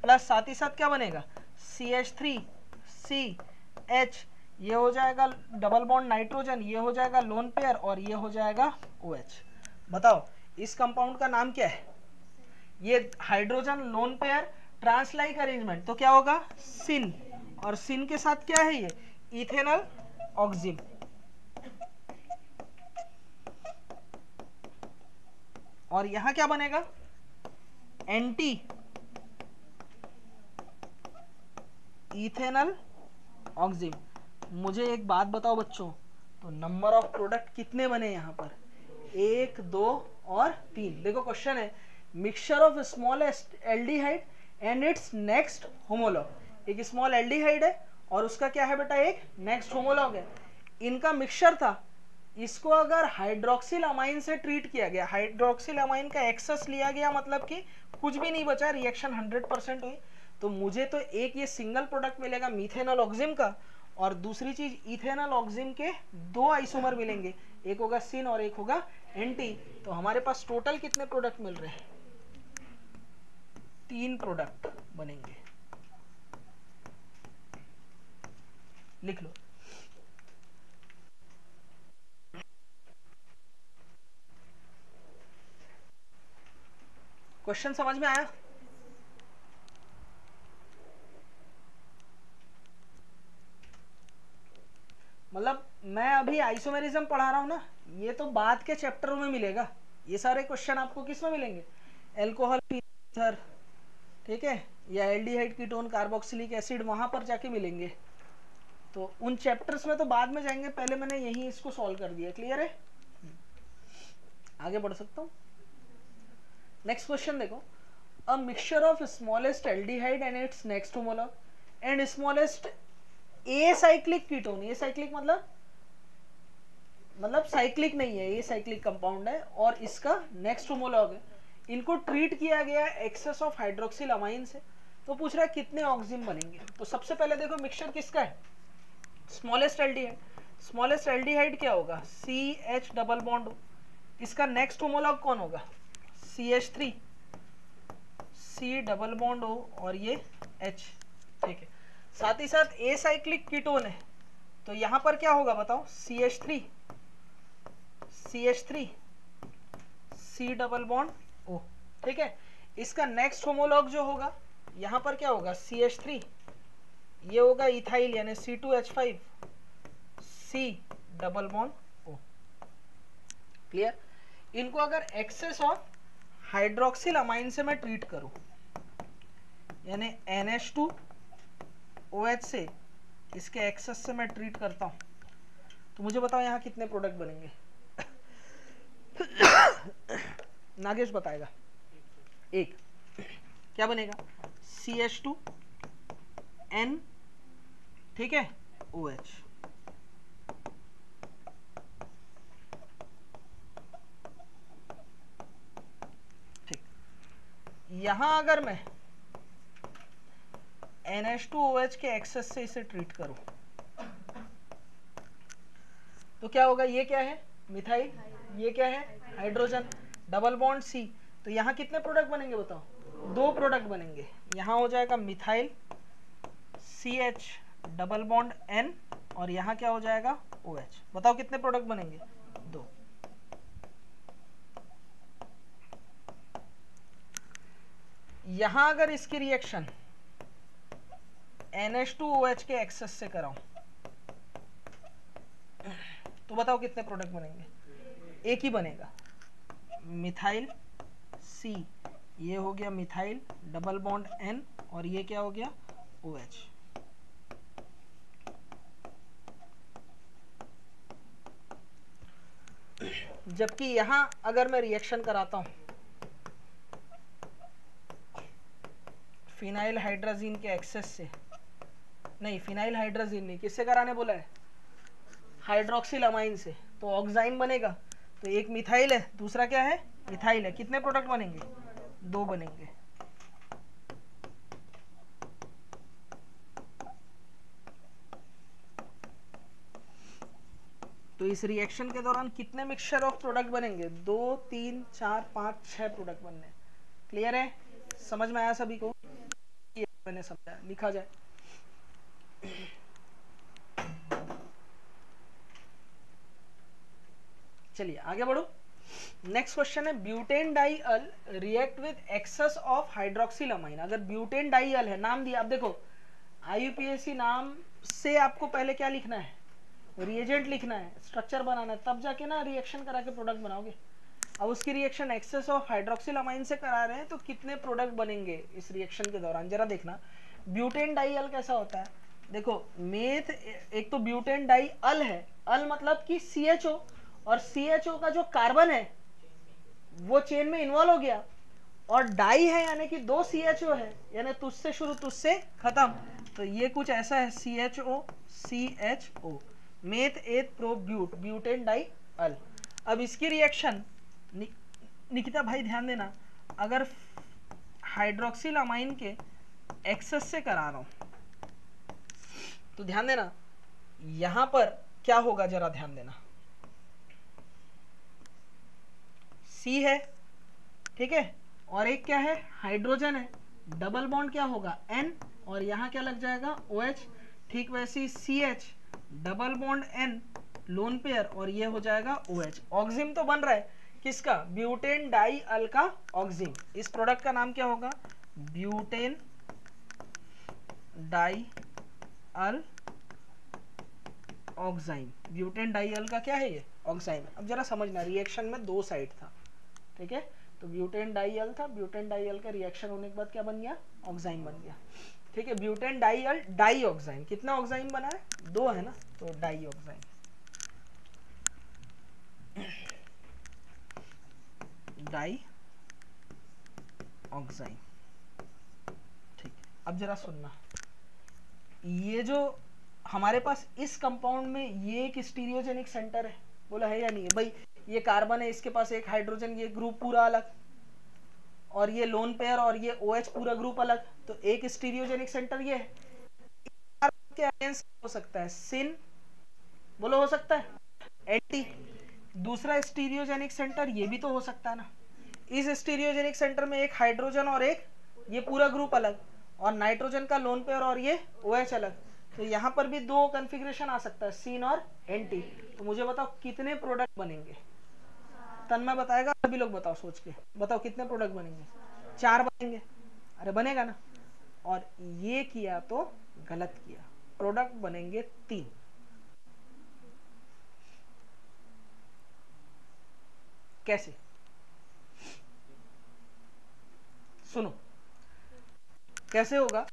प्लस साथ ही साथ क्या बनेगा? CH3CH, ये हो जाएगा डबल बॉन्ड नाइट्रोजन, ये हो जाएगा लोन पेयर और ये हो जाएगा OH। बताओ इस कंपाउंड का नाम क्या है? ये हाइड्रोजन लोन पेयर ट्रांसलाइक अरेंजमेंट, तो क्या होगा? सिन। और सिन के साथ क्या है? ये इथेनल ऑक्सिम। और यहां क्या बनेगा? Anti ethanal oxime. मुझे एक बात बताओ बच्चों, तो नंबर ऑफ प्रोडक्ट कितने बने यहां पर? 1 2 और 3। देखो क्वेश्चन है mixture of smallest aldehyde and its next homologue. एक स्मॉल एल्डिहाइड है और उसका क्या है बेटा? एक नेक्स्ट होमोलॉग है। इनका मिक्सचर था, इसको अगर हाइड्रोक्सिल अमाइन से ट्रीट किया गया, हाइड्रोक्सिल अमाइन का एक्सेस लिया गया, मतलब कि कुछ भी नहीं बचा, रिएक्शन 100% हुई, तो मुझे तो एक ये सिंगल प्रोडक्ट मिलेगा मीथेनॉल ऑक्सिम का, और दूसरी चीज इथेनॉल ऑक्सिम के 2 आइसोमर मिलेंगे, एक होगा सिन और एक होगा एंटी। तो हमारे पास टोटल कितने प्रोडक्ट मिल रहे हैं? 3 प्रोडक्ट बनेंगे। लिख लो। क्वेश्चन समझ में आया? मतलब मैं अभी आइसोमेरिज्म पढ़ा रहा हूं ना, ये तो बाद के चैप्टरों में मिलेगा। ये सारे क्वेश्चन आपको किस में मिलेंगे? अल्कोहल ईथर, ठीक है, या एल्डिहाइड कीटोन कार्बोक्सिलिक एसिड, वहां पर जाके मिलेंगे। तो उन चैप्टर्स में तो बाद में जाएंगे, पहले मैंने यही इसको सॉल्व कर दिया। क्लियर है? आगे बढ़ सकता हूं। नेक्स्ट क्वेश्चन देखो, अ mixture of smallest aldehyde and its next homologue and smallest acyclic ketone. Acyclic मतलब मतलब साइक्लिक नहीं है, ये साइक्लिक कंपाउंड है और इसका नेक्स्ट होमोलॉग है। इनको ट्रीट किया गया एक्सेस ऑफ हाइड्रोक्सिल अमाइन से। तो पूछ रहा है कितने ऑक्सिजन बनेंगे। तो सबसे पहले देखो मिक्सचर किसका है, स्मॉलेस्ट एल्डिहाइड। स्मॉलेस्ट एल्डिहाइड क्या होगा, CH डबल बॉन्ड। इसका नेक्स्ट होमोलॉग कौन होगा, CH3, C double bond O और ये H, ठीक है। साथ ही साथ ए साइक्लिक कीटोन है, तो यहां पर क्या होगा बताओ, CH3, C double bond O, ठीक है। इसका नेक्स्ट होमोलॉग जो होगा यहां पर क्या होगा, CH3, ये होगा इथाइल यानी C2H5, C double bond O, clear. इनको अगर एक्सेस ऑफ हाइड्रोक्सिल अमाइन से मैं ट्रीट करूं, यानी NH2OH से इसके एक्सेस से मैं ट्रीट करता हूं, तो मुझे बताओ यहां कितने प्रोडक्ट बनेंगे। नागेश बताएगा, एक क्या बनेगा, CH2N, ठीक है, OH। ठीक, यहां अगर मैं NH2OH के एक्सेस से इसे ट्रीट करूं तो क्या होगा, ये क्या है मिथाइल, ये क्या है हाइड्रोजन, डबल बॉन्ड C। तो यहाँ कितने प्रोडक्ट बनेंगे बताओ, 2 प्रोडक्ट बनेंगे। यहाँ हो जाएगा methyl CH double bond N और यहाँ क्या हो जाएगा OH। बताओ कितने प्रोडक्ट बनेंगे, 2। यहाँ अगर इसकी रिएक्शन NH2OH के एक्सेस से कराऊं तो बताओ कितने प्रोडक्ट बनेंगे, एक ही बनेगा, मिथाइल C, ये हो गया मिथाइल डबल बॉन्ड N और ये क्या हो गया OH। जबकि यहां अगर मैं रिएक्शन कराता हूं फिनाइल हाइड्राजीन के एक्सेस से, नहीं फिनाइल हाइड्राजीन नहीं, किससे कराने बोला है, हाइड्रोक्सिल अमाइन से, तो ऑक्साइन बनेगा। तो एक मिथाइल है, दूसरा क्या है मिथाइल है, कितने प्रोडक्ट बनेंगे, 2 बनेंगे। तो इस रिएक्शन के दौरान कितने मिक्सचर ऑफ प्रोडक्ट बनेंगे, 2 3 4 5 6 प्रोडक्ट बनने। क्लियर है, समझ में आया सभी को, ये मैंने समझा, लिखा जाए। चलिए आगे बढ़ो। नेक्स्ट क्वेश्चन है butanedial react with excess of hydroxyl amine. अगर ब्यूटेन डाइअल है, नाम दिया, अब देखो IUPAC नाम से आपको पहले क्या लिखना है, रिएजेंट लिखना है, स्ट्रक्चर बनाना है, तब जाके ना रिएक्शन करा के प्रोडक्ट बनाओगे। अब उसकी reaction excess of hydroxyl amine से करा रहे हैं, तो कितने प्रोडक्ट बनेंगे इस रिएक्शन के दौरान, जरा देखना। ब्यूटेन डाइअल कैसा होता है, देखो मेथ, एक तो ब्यूटेन डाइअल है, अल मतलब कि CHO, और CHO का जो कार्बन है वो चेन में इन्वॉल्व हो गया, और डाई है यानी कि 2 CHO है, यानी तुझसे शुरू तुझसे खत्म। तो ये कुछ ऐसा है, CHO meth eth pro but, butanedial. अब इसकी रिएक्शन निकिता भाई ध्यान देना, अगर हाइड्रोक्सिल अमाइन के एक्सेस से करा रहा हूं तो ध्यान देना यहां पर क्या होगा, जरा ध्यान देना। C है, ठीक है, और एक क्या है हाइड्रोजन है, डबल बॉन्ड क्या होगा N, और यहां क्या लग जाएगा OH। ठीक वैसे ही CH double bond N loan pair, और ये हो जाएगा OH। ऑक्सिम तो बन रहा है किसका, ब्यूटेन डाई अल का ऑक्सिम। इस प्रोडक्ट का नाम क्या होगा, ब्यूटेन डाई अल ऑक्साइन। ब्यूटेन डाई अल का क्या है ये, ऑक्साइन। अब जरा समझना, रिएक्शन में 2 साइड था, ठीक है, तो ब्यूटेन डाइअल था, ब्यूटेन डाइअल का रिएक्शन होने के बाद क्या बन गया, ऑक्साइन बन गया, ठीक है। ब्यूटेन डाइअल डाई ऑक्साइन, कितना ऑक्साइन बना है, 2 है ना, तो डाई ऑक्साइन, डाई ऑक्साइन, ठीक। अब जरा सुनना, ये जो हमारे पास इस कंपाउंड में ये एक स्टीरियोजेनिक सेंटर है, बोला है या नहीं है भाई? ये कार्बन है, इसके पास एक हाइड्रोजन, ये ग्रुप पूरा अलग, और ये लोन पेयर और ये OH पूरा ग्रुप अलग, तो एक स्टीरियोजेनिक सेंटर ये है। के अगेंस्ट हो सकता है सिन, बोलो हो सकता है एंटी। दूसरा स्टीरियोजेनिक सेंटर ये भी तो हो सकता है ना, इस स्टीरियोजेनिक सेंटर में एक हाइड्रोजन और एक ये पूरा ग्रुप अलग, और नाइट्रोजन का लोन पेयर और ये OH अलग, तो यहाँ पर भी दो कन्फिग्रेशन आ सकता है, सिन और एंटी। तो मुझे बताओ कितने प्रोडक्ट बनेंगे? तन्मय बताएगा, सभी लोग बताओ, सोच के बताओ कितने प्रोडक्ट बनेंगे? 4 बनेंगे। अरे बनेगा ना, और ये किया तो गलत किया, प्रोडक्ट बनेंगे 3। कैसे? सुनो कैसे होगा,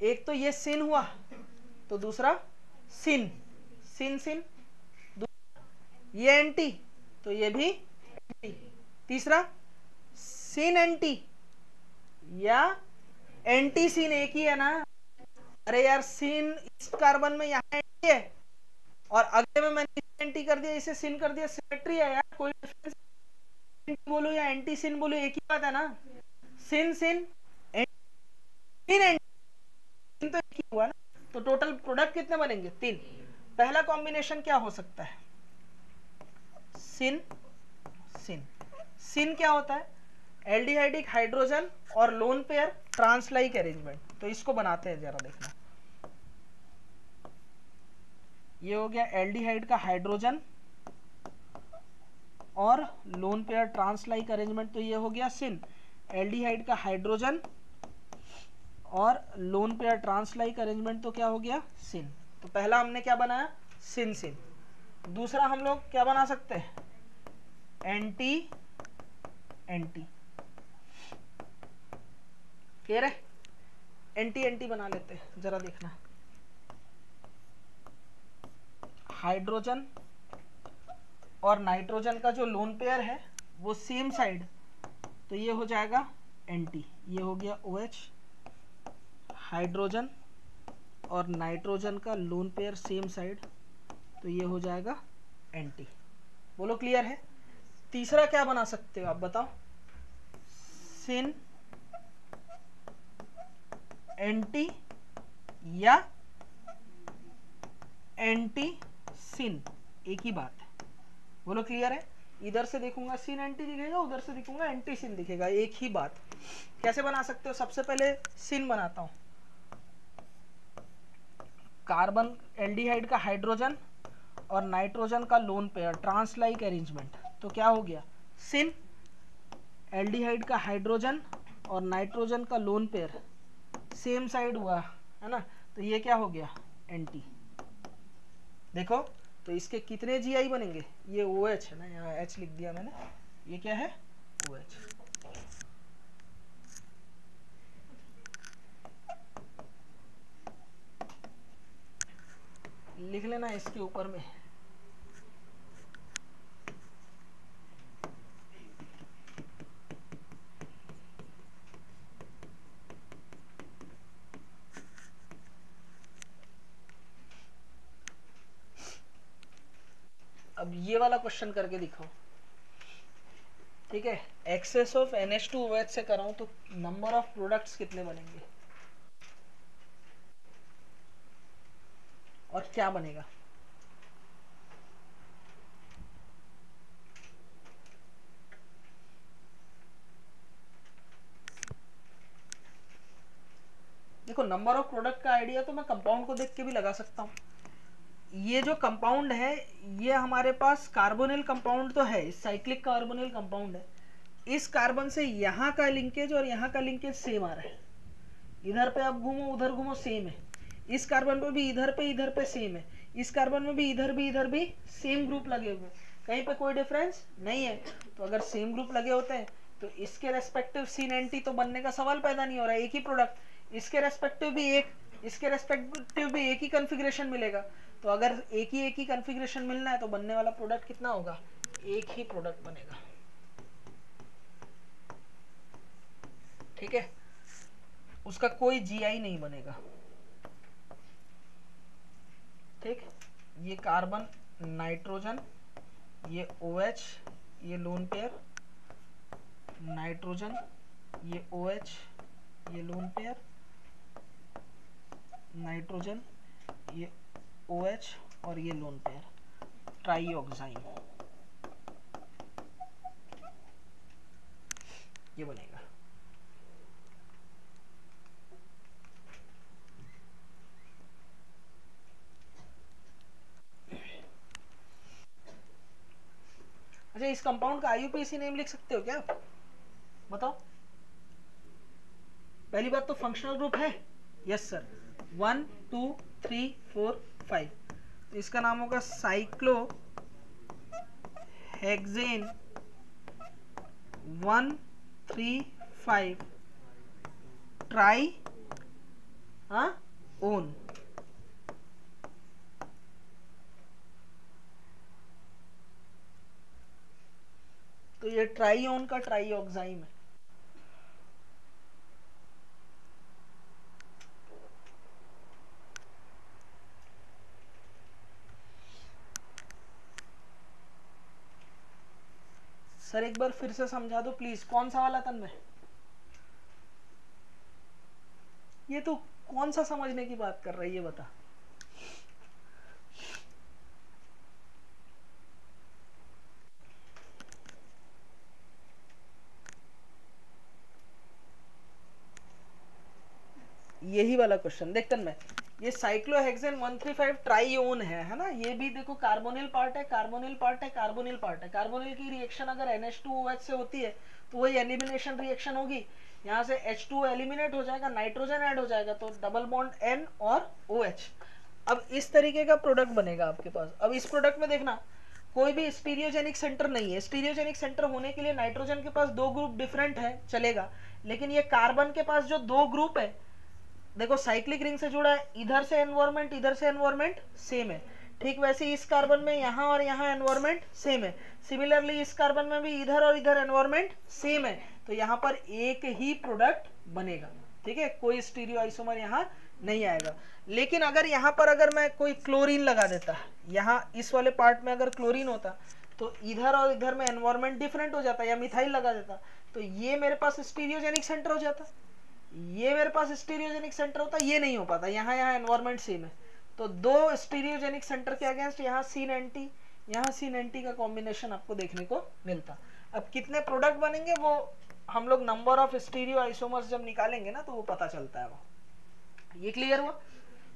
एक तो ये सिन हुआ, तो दूसरा सिन, सिन सिन, ये एंटी तो ये भी एंटी, तीसरा सिन एंटी या एंटी सिन एक ही है ना। अरे यार सिन इस कार्बन में यहाँ एंटी है और अगले में मैंने एंटी कर दिया, इसे सिन कर दिया, सिमेट्री है यार, कोई डिफरेंस? एंटी बोलो या एंटी सिन बोलो एक ही बात है ना। सिन सिन सिन एंटी तो एक ही हुआ ना, तो टोटल प्रोडक्ट कितने बनेंगे? 3। पहला कॉम्बिनेशन क्या हो सकता है? सिन सिन। सिन क्या होता है? एल्डिहाइडिक हाइड्रोजन और लोन पेयर ट्रांसलाइक अरेंजमेंट, तो इसको बनाते हैं जरा देखना। ये हो गया एल्डिहाइड का हाइड्रोजन और लोन पेयर ट्रांसलाइक अरेंजमेंट, तो ये हो गया सिन। एल्डिहाइड का हाइड्रोजन और लोन पेयर ट्रांसलाइक अरेंजमेंट तो क्या हो गया? सिन। तो पहला हमने क्या बनाया? सिन सिन। दूसरा हम लोग क्या बना सकते हैं? Anti anti. क्लियर है? एंटी एंटी बना लेते हैं, जरा देखना। हाइड्रोजन और नाइट्रोजन का जो लोन पेयर है वो सेम साइड, तो ये हो जाएगा एंटी। ये हो गया OH, हाइड्रोजन और नाइट्रोजन का लोन पेयर सेम साइड, तो ये हो जाएगा एंटी। बोलो क्लियर है? तीसरा क्या बना सकते हो आप बताओ? सिन एंटी या एंटी सिन, एक ही बात है। बोलो क्लियर है? इधर से देखूंगा सिन एंटी दिखेगा, उधर से देखूंगा एंटी सिन दिखेगा, एक ही बात। कैसे बना सकते हो? सबसे पहले सिन बनाता हूं। कार्बन एल्डिहाइड का हाइड्रोजन और नाइट्रोजन का लोन पेयर ट्रांसलाइक अरेंजमेंट, तो क्या हो गया? सिन एल्डिहाइड का हाइड्रोजन और नाइट्रोजन का लोन पेयर सेम साइड हुआ है ना, तो ये क्या हो गया? एंटी। देखो तो इसके कितने GI बनेंगे? ये OH है ना, यहाँ H लिख दिया मैंने, ये क्या है? OH। लिख लेना इसके ऊपर में। अब ये वाला क्वेश्चन करके दिखाओ, ठीक है? एक्सेस ऑफ NH2OH से कराऊं तो नंबर ऑफ प्रोडक्ट्स कितने बनेंगे और क्या बनेगा? देखो नंबर ऑफ प्रोडक्ट का आइडिया तो मैं कंपाउंड को देख के भी लगा सकता हूँ। ये जो कंपाउंड है ये हमारे पास कार्बोनिल कंपाउंड तो है, साइक्लिक कार्बोनिल कंपाउंड है। इस कार्बन से यहाँ का लिंकेज और यहाँ का लिंकेज सेम आ रहा है, इधर पे आप घूमो उधर घूमो सेम है। इस कार्बन पे भी इधर पे सेम है, इस कार्बन में भी इधर भी सेम ग्रुप लगे हुए, कहीं पे कोई डिफरेंस नहीं है। तो अगर सेम ग्रुप लगे होते हैं तो इसके रेस्पेक्टिव सिन एंटी तो बनने का सवाल पैदा नहीं हो रहा है, एक ही प्रोडक्ट। इसके रेस्पेक्टिव भी एक ही कॉन्फ़िगरेशन मिलेगा। तो अगर एक ही कॉन्फ़िगरेशन मिलना है तो बनने वाला प्रोडक्ट कितना होगा? एक ही प्रोडक्ट बनेगा, ठीक है? उसका कोई GI नहीं बनेगा, ठीक? ये कार्बन नाइट्रोजन ये OH, ये लोन पेयर, नाइट्रोजन, ये OH, ये लोन पेयर, नाइट्रोजन, ये OH और ये लोन पेयर, ट्राईऑक्साइन, ये बनेगा। अच्छा, इस कंपाउंड का IUPAC नेम लिख सकते हो क्या आप? बताओ। पहली बात तो फंक्शनल ग्रुप है, यस सर, 1 2 3 4 5, तो इसका नाम होगा साइक्लो हेक्सेन 1,3,5 ट्राई ओन। तो ये ट्राईओन का ट्राईऑक्साइम है। सर एक बार फिर से समझा दो प्लीज, कौन सा वाला तन्मय? ये तो कौन सा समझने की बात कर रही है, बता। यही वाला क्वेश्चन देख तन्मय, ये साइक्लोहेक्सेन 135 ट्राईओन है ना। ये भी देखो कार्बोनिल पार्ट है, कार्बोनिल पार्ट है, कार्बोनिल पार्ट है। कार्बोनिल की रिएक्शन अगर NH2OH से होती है तो वही एलिमिनेशन रिएक्शन होगी। यहाँ से H2 एलिमिनेट हो जाएगा, नाइट्रोजन ऐड हो जाएगा, तो डबल बॉन्ड N और OH। अब इस तरीके का प्रोडक्ट बनेगा आपके पास। अब इस प्रोडक्ट में देखना कोई भी स्टीरियोजेनिक सेंटर नहीं है। स्टीरियोजेनिक सेंटर होने के लिए नाइट्रोजन के पास दो ग्रुप डिफरेंट है, चलेगा, लेकिन ये कार्बन के पास जो दो ग्रुप है, देखो साइक्लिक रिंग से जुड़ा है, इधर से एनवायरमेंट इधर से एनवायरमेंट सेम है। ठीक वैसे इस कार्बन में यहाँ और यहाँ एनवायरमेंट सेम है। सिमिलरली इस कार्बन में भी इधर और इधर एनवायरमेंट सेम है, तो यहाँ पर एक ही प्रोडक्ट बनेगा। ठीक है, कोई स्टीरियो आइसोमर यहाँ नहीं आएगा। लेकिन अगर यहाँ पर अगर मैं कोई क्लोरीन लगा देता, यहाँ इस वाले पार्ट में अगर क्लोरीन होता तो इधर और इधर में एनवायरमेंट डिफरेंट हो जाता, या मिथाइल लगा देता तो ये मेरे पास स्टीरियोजेनिक सेंटर हो जाता, ये मेरे पास स्टीरियोजेनिक सेंटर होता, ये नहीं हो पाता। यहाँ एनवायरमेंट सेम है, तो दो स्टीरियोजेनिक सेंटर के अगेंस्ट यहाँ सीन एंटी, यहाँ सीन एंटी का कॉम्बिनेशन आपको देखने को मिलता। अब कितने प्रोडक्ट बनेंगे वो हम लोग नंबर ऑफ स्टीरियो आइसोमर्स जब निकालेंगे ना तो वो पता चलता है। वो ये क्लियर हुआ?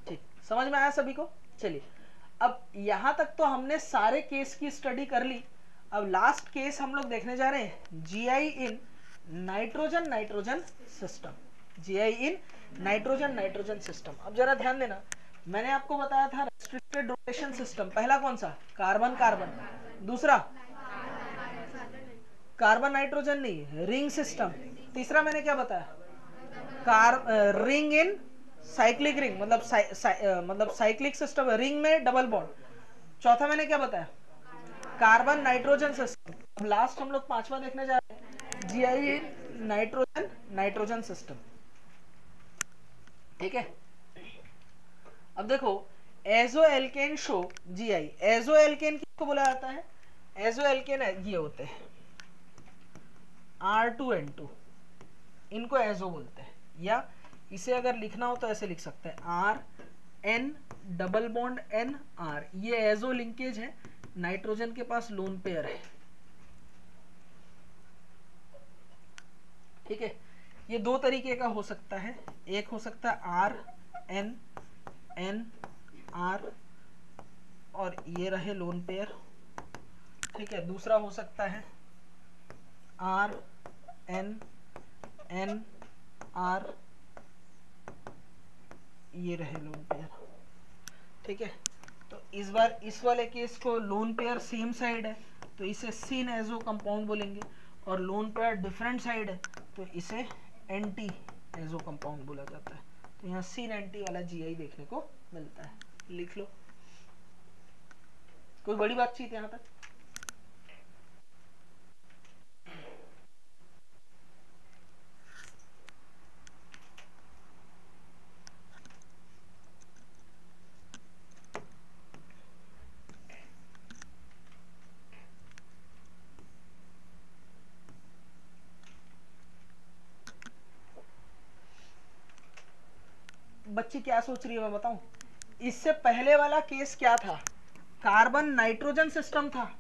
ठीक, समझ में आया सभी को? चलिए, अब यहाँ तक तो हमने सारे केस की स्टडी कर ली। अब लास्ट केस हम लोग देखने जा रहे हैं, GI in nitrogen nitrogen system. GI in nitrogen nitrogen system. अब जरा ध्यान देना, मैंने आपको बताया था रेस्ट्रिक्टेड रोटेशन सिस्टम। पहला कौन सा? Carbon carbon. दूसरा कार्बन नाइट्रोजन नहीं, रिंग सिस्टम। तीसरा मैंने क्या बताया? रिंग इन साइक्लिक रिंग, मतलब साइक्लिक सिस्टम, रिंग में डबल बॉन्ड। चौथा मैंने क्या बताया? Carbon nitrogen system. अब लास्ट हम लोग पांचवा देखने जा रहे हैं, GI in nitrogen nitrogen system. ठीक है, अब देखो azo alkane show GI। Azo alkane किसको बोला जाता है? एजो एल्केन ये होते हैं R2N2, इनको एजो बोलते हैं। या इसे अगर लिखना हो तो ऐसे लिख सकते हैं RN डबल बॉन्ड NR। ये एजो लिंकेज है, नाइट्रोजन के पास लोन पेयर है। ठीक है, ये दो तरीके का हो सकता है। एक हो सकता है RN NR और ये रहे लोन पेयर। ठीक है, दूसरा हो सकता है RN NR, ये रहे लोन पेयर। ठीक है, तो इस बार इस वाले केस को लोन पेयर सेम साइड है तो इसे सिन एजो कंपाउंड बोलेंगे, और लोन पेयर डिफरेंट साइड है तो इसे एंटी एजो कंपाउंड बोला जाता है। तो यहाँ सिन एंटी वाला GI देखने को मिलता है। लिख लो, कोई बड़ी बातचीत यहाँ तक? बच्ची क्या सोच रही है मैं बताऊं? इससे पहले वाला केस क्या था? कार्बन नाइट्रोजन सिस्टम था।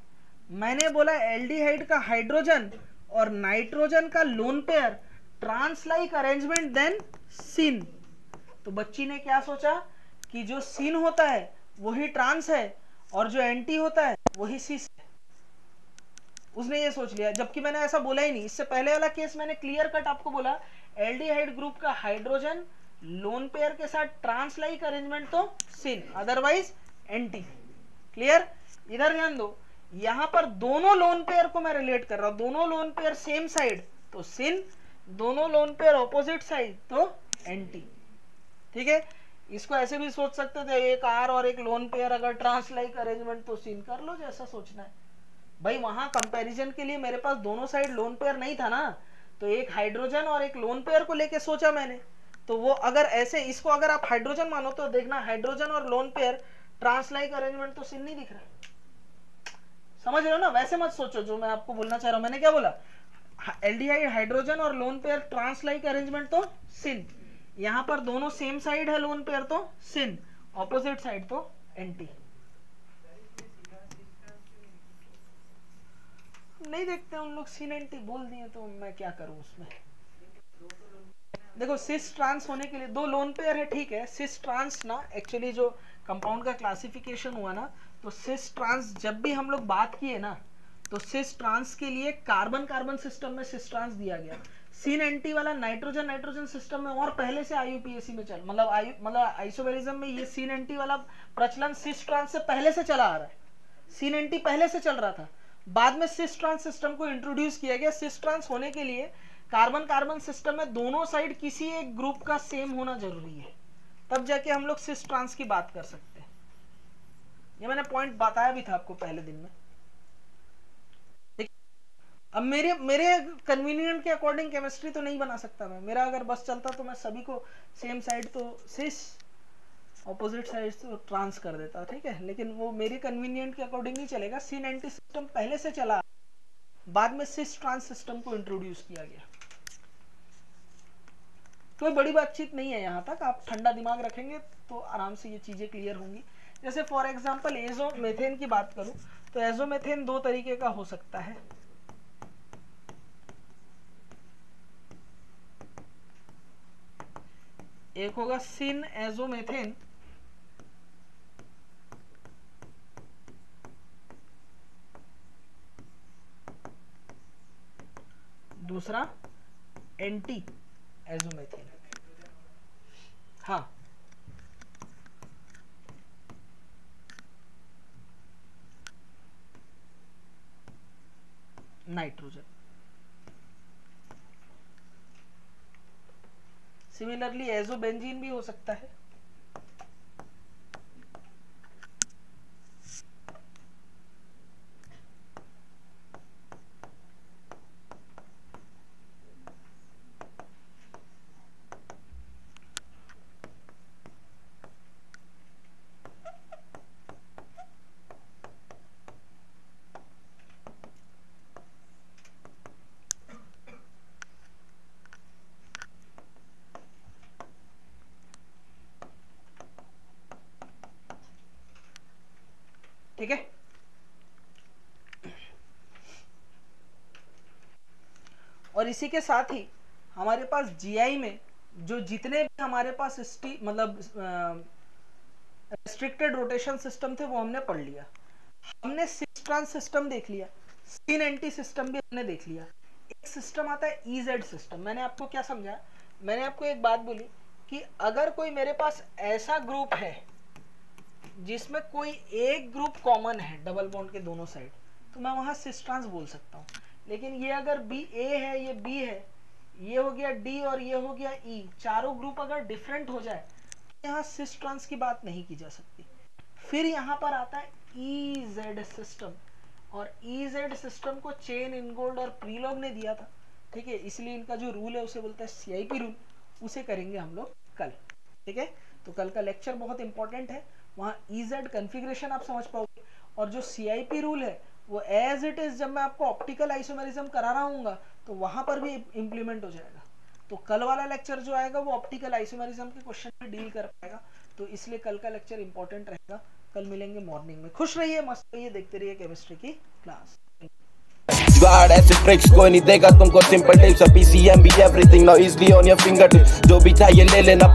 मैंने बोला एल्डिहाइड का हाइड्रोजन और नाइट्रोजन का lone pair trans like arrangement then syn. तो बच्ची ने क्या सोचा कि जो सिन होता है वही ट्रांस है और जो एंटी होता है वही सिस है। उसने ये सोच लिया, जबकि मैंने ऐसा बोला ही नहीं। इससे पहले वाला केस मैंने क्लियर कट आपको बोला एल्डिहाइड ग्रुप का हाइड्रोजन लोन पेयर के साथ ट्रांस लाइक अरेंजमेंट तो सिन, अदरवाइज एंटी। क्लियर? इधर ध्यान दो, यहां पर दोनों लोन पेयर को मैं रिलेट कर रहा हूं। दोनों लोन पेयर सेम साइड तो सिन, दोनों लोन पेयर ऑपोजिट साइड तो एंटी। ठीक है, इसको ऐसे भी सोच सकते थे, एक आर और एक लोन पेयर अगर ट्रांस लाइक अरेंजमेंट तो सिन कर लो, जैसा सोचना है भाई। वहां कंपैरिजन के लिए मेरे पास दोनों साइड लोन पेयर नहीं था ना, तो एक हाइड्रोजन और एक लोन पेयर को लेके सोचा मैंने। तो वो अगर ऐसे, इसको अगर आप हाइड्रोजन मानो तो देखना हाइड्रोजन और lone pair trans like arrangement तो सिन नहीं दिख रहा। समझ रहे हो ना? वैसे मत सोचो जो मैं आपको बोलना चाह रहा हूं। मैंने क्या बोला? एल्डिहाइड हाइड्रोजन और lone pair trans like arrangement तो सिन। यहां पर दोनों सेम साइड है लोन पेयर तो सिन, ऑपोजिट साइड तो एंटी। नहीं देखते उन लोग, सिन एंटी बोल दिए तो मैं क्या करूं उसमें। देखो सिस ट्रांस होने के लिए दो लोन पेयर है, ठीक है। सिस ट्रांस ना एक्चुअली जो कंपाउंड का क्लासिफिकेशन हुआ ना, तो सिस ट्रांस जब भी हम लोग बात किए ना, तो सिस ट्रांस के लिए कार्बन कार्बन सिस्टम में सिस ट्रांस दिया गया। सिन एंटी वाला नाइट्रोजन नाइट्रोजन सिस्टम में और पहले से आईयूपीएसी में चल, मतलब आइसोमेरिज्म में ये सिन एंटी वाला प्रचलन सिस ट्रांस से पहले से चला आ रहा है। सिन एंटी पहले से चल रहा था, बाद में सिस ट्रांस सिस्टम को इंट्रोड्यूस किया गया। सिस ट्रांस होने के लिए कार्बन कार्बन सिस्टम में दोनों साइड किसी एक ग्रुप का सेम होना जरूरी है, तब जाके हम लोग सिस ट्रांस की बात कर सकते हैं। ये मैंने पॉइंट बताया भी था आपको पहले दिन में। अब मेरे कन्वीनियंट के अकॉर्डिंग केमिस्ट्री तो नहीं बना सकता मैं। मेरा अगर बस चलता तो मैं सभी को सेम साइड तो सिस, ऑपोजिट साइड तो ट्रांस कर देता, ठीक है। लेकिन वो मेरे कन्वीनियंट के अकॉर्डिंग नहीं चलेगा। सिन एंटी सिस्टम पहले से चला, बाद में सिस ट्रांस सिस्टम को इंट्रोड्यूस किया गया। कोई बड़ी बातचीत नहीं है यहाँ तक, आप ठंडा दिमाग रखेंगे तो आराम से ये चीजें क्लियर होंगी। जैसे फॉर एग्जांपल एजोमेथेन की बात करूं तो एजोमेथेन दो तरीके का हो सकता है। एक होगा सिन एजोमेथेन, दूसरा एंटी एजोमेथेन। हाँ, नाइट्रोजन। सिमिलरली एजोबेंजीन भी हो सकता है। ठीक है, और इसी के साथ ही हमारे पास जीआई में जो जितने भी हमारे पास मतलब रिस्ट्रिक्टेड रोटेशन सिस्टम थे वो हमने पढ़ लिया। हमने सिस ट्रांस सिस्टम देख लिया, सिन एंटी सिस्टम भी हमने देख लिया। एक सिस्टम आता है ईजेड सिस्टम। मैंने आपको क्या समझाया? मैंने आपको एक बात बोली कि अगर कोई मेरे पास ऐसा ग्रुप है जिसमें कोई एक ग्रुप कॉमन है डबल बॉन्ड के दोनों साइड, तो मैं वहां सिस ट्रांस बोल सकता हूँ। लेकिन ये अगर बी ए है, ये बी है, ये हो गया डी और ये हो गया ई, चारों ग्रुप अगर डिफरेंट हो जाए तो यहाँ सिस ट्रांस की बात नहीं की जा सकती। फिर यहाँ पर आता है ईजेड सिस्टम, और ईजेड सिस्टम को चेन इनगोल्ड और प्रीलॉग ने दिया था, ठीक है। इसलिए इनका जो रूल है उसे बोलते हैं सीआईपी रूल। उसे करेंगे हम लोग कल, ठीक है। तो कल का लेक्चर बहुत इंपॉर्टेंट है, वहाँ ईजेड कन्फिग्रेशन आप समझ पाओगे, और जो सीआईपी रूल है वो एज इट इज जब मैं आपको ऑप्टिकल आइसोमेरिज्म करा रहा हूँ तो वहां पर भी इंप्लीमेंट हो जाएगा। तो कल वाला लेक्चर जो आएगा वो ऑप्टिकल आइसोमेरिज्म के क्वेश्चन पे डील कर पाएगा, तो इसलिए कल का लेक्चर इंपॉर्टेंट रहेगा। कल मिलेंगे मॉर्निंग में। खुश रहिए, मस्त रहिए, देखते रहिए केमिस्ट्री की क्लास। जुगाड़ ऐसे ट्रिक्स कोई नहीं देगा तुमको, सिंपल टिप्स, PCM भी everything now easily on your fingertips, जो भी चाहिए ले लेना।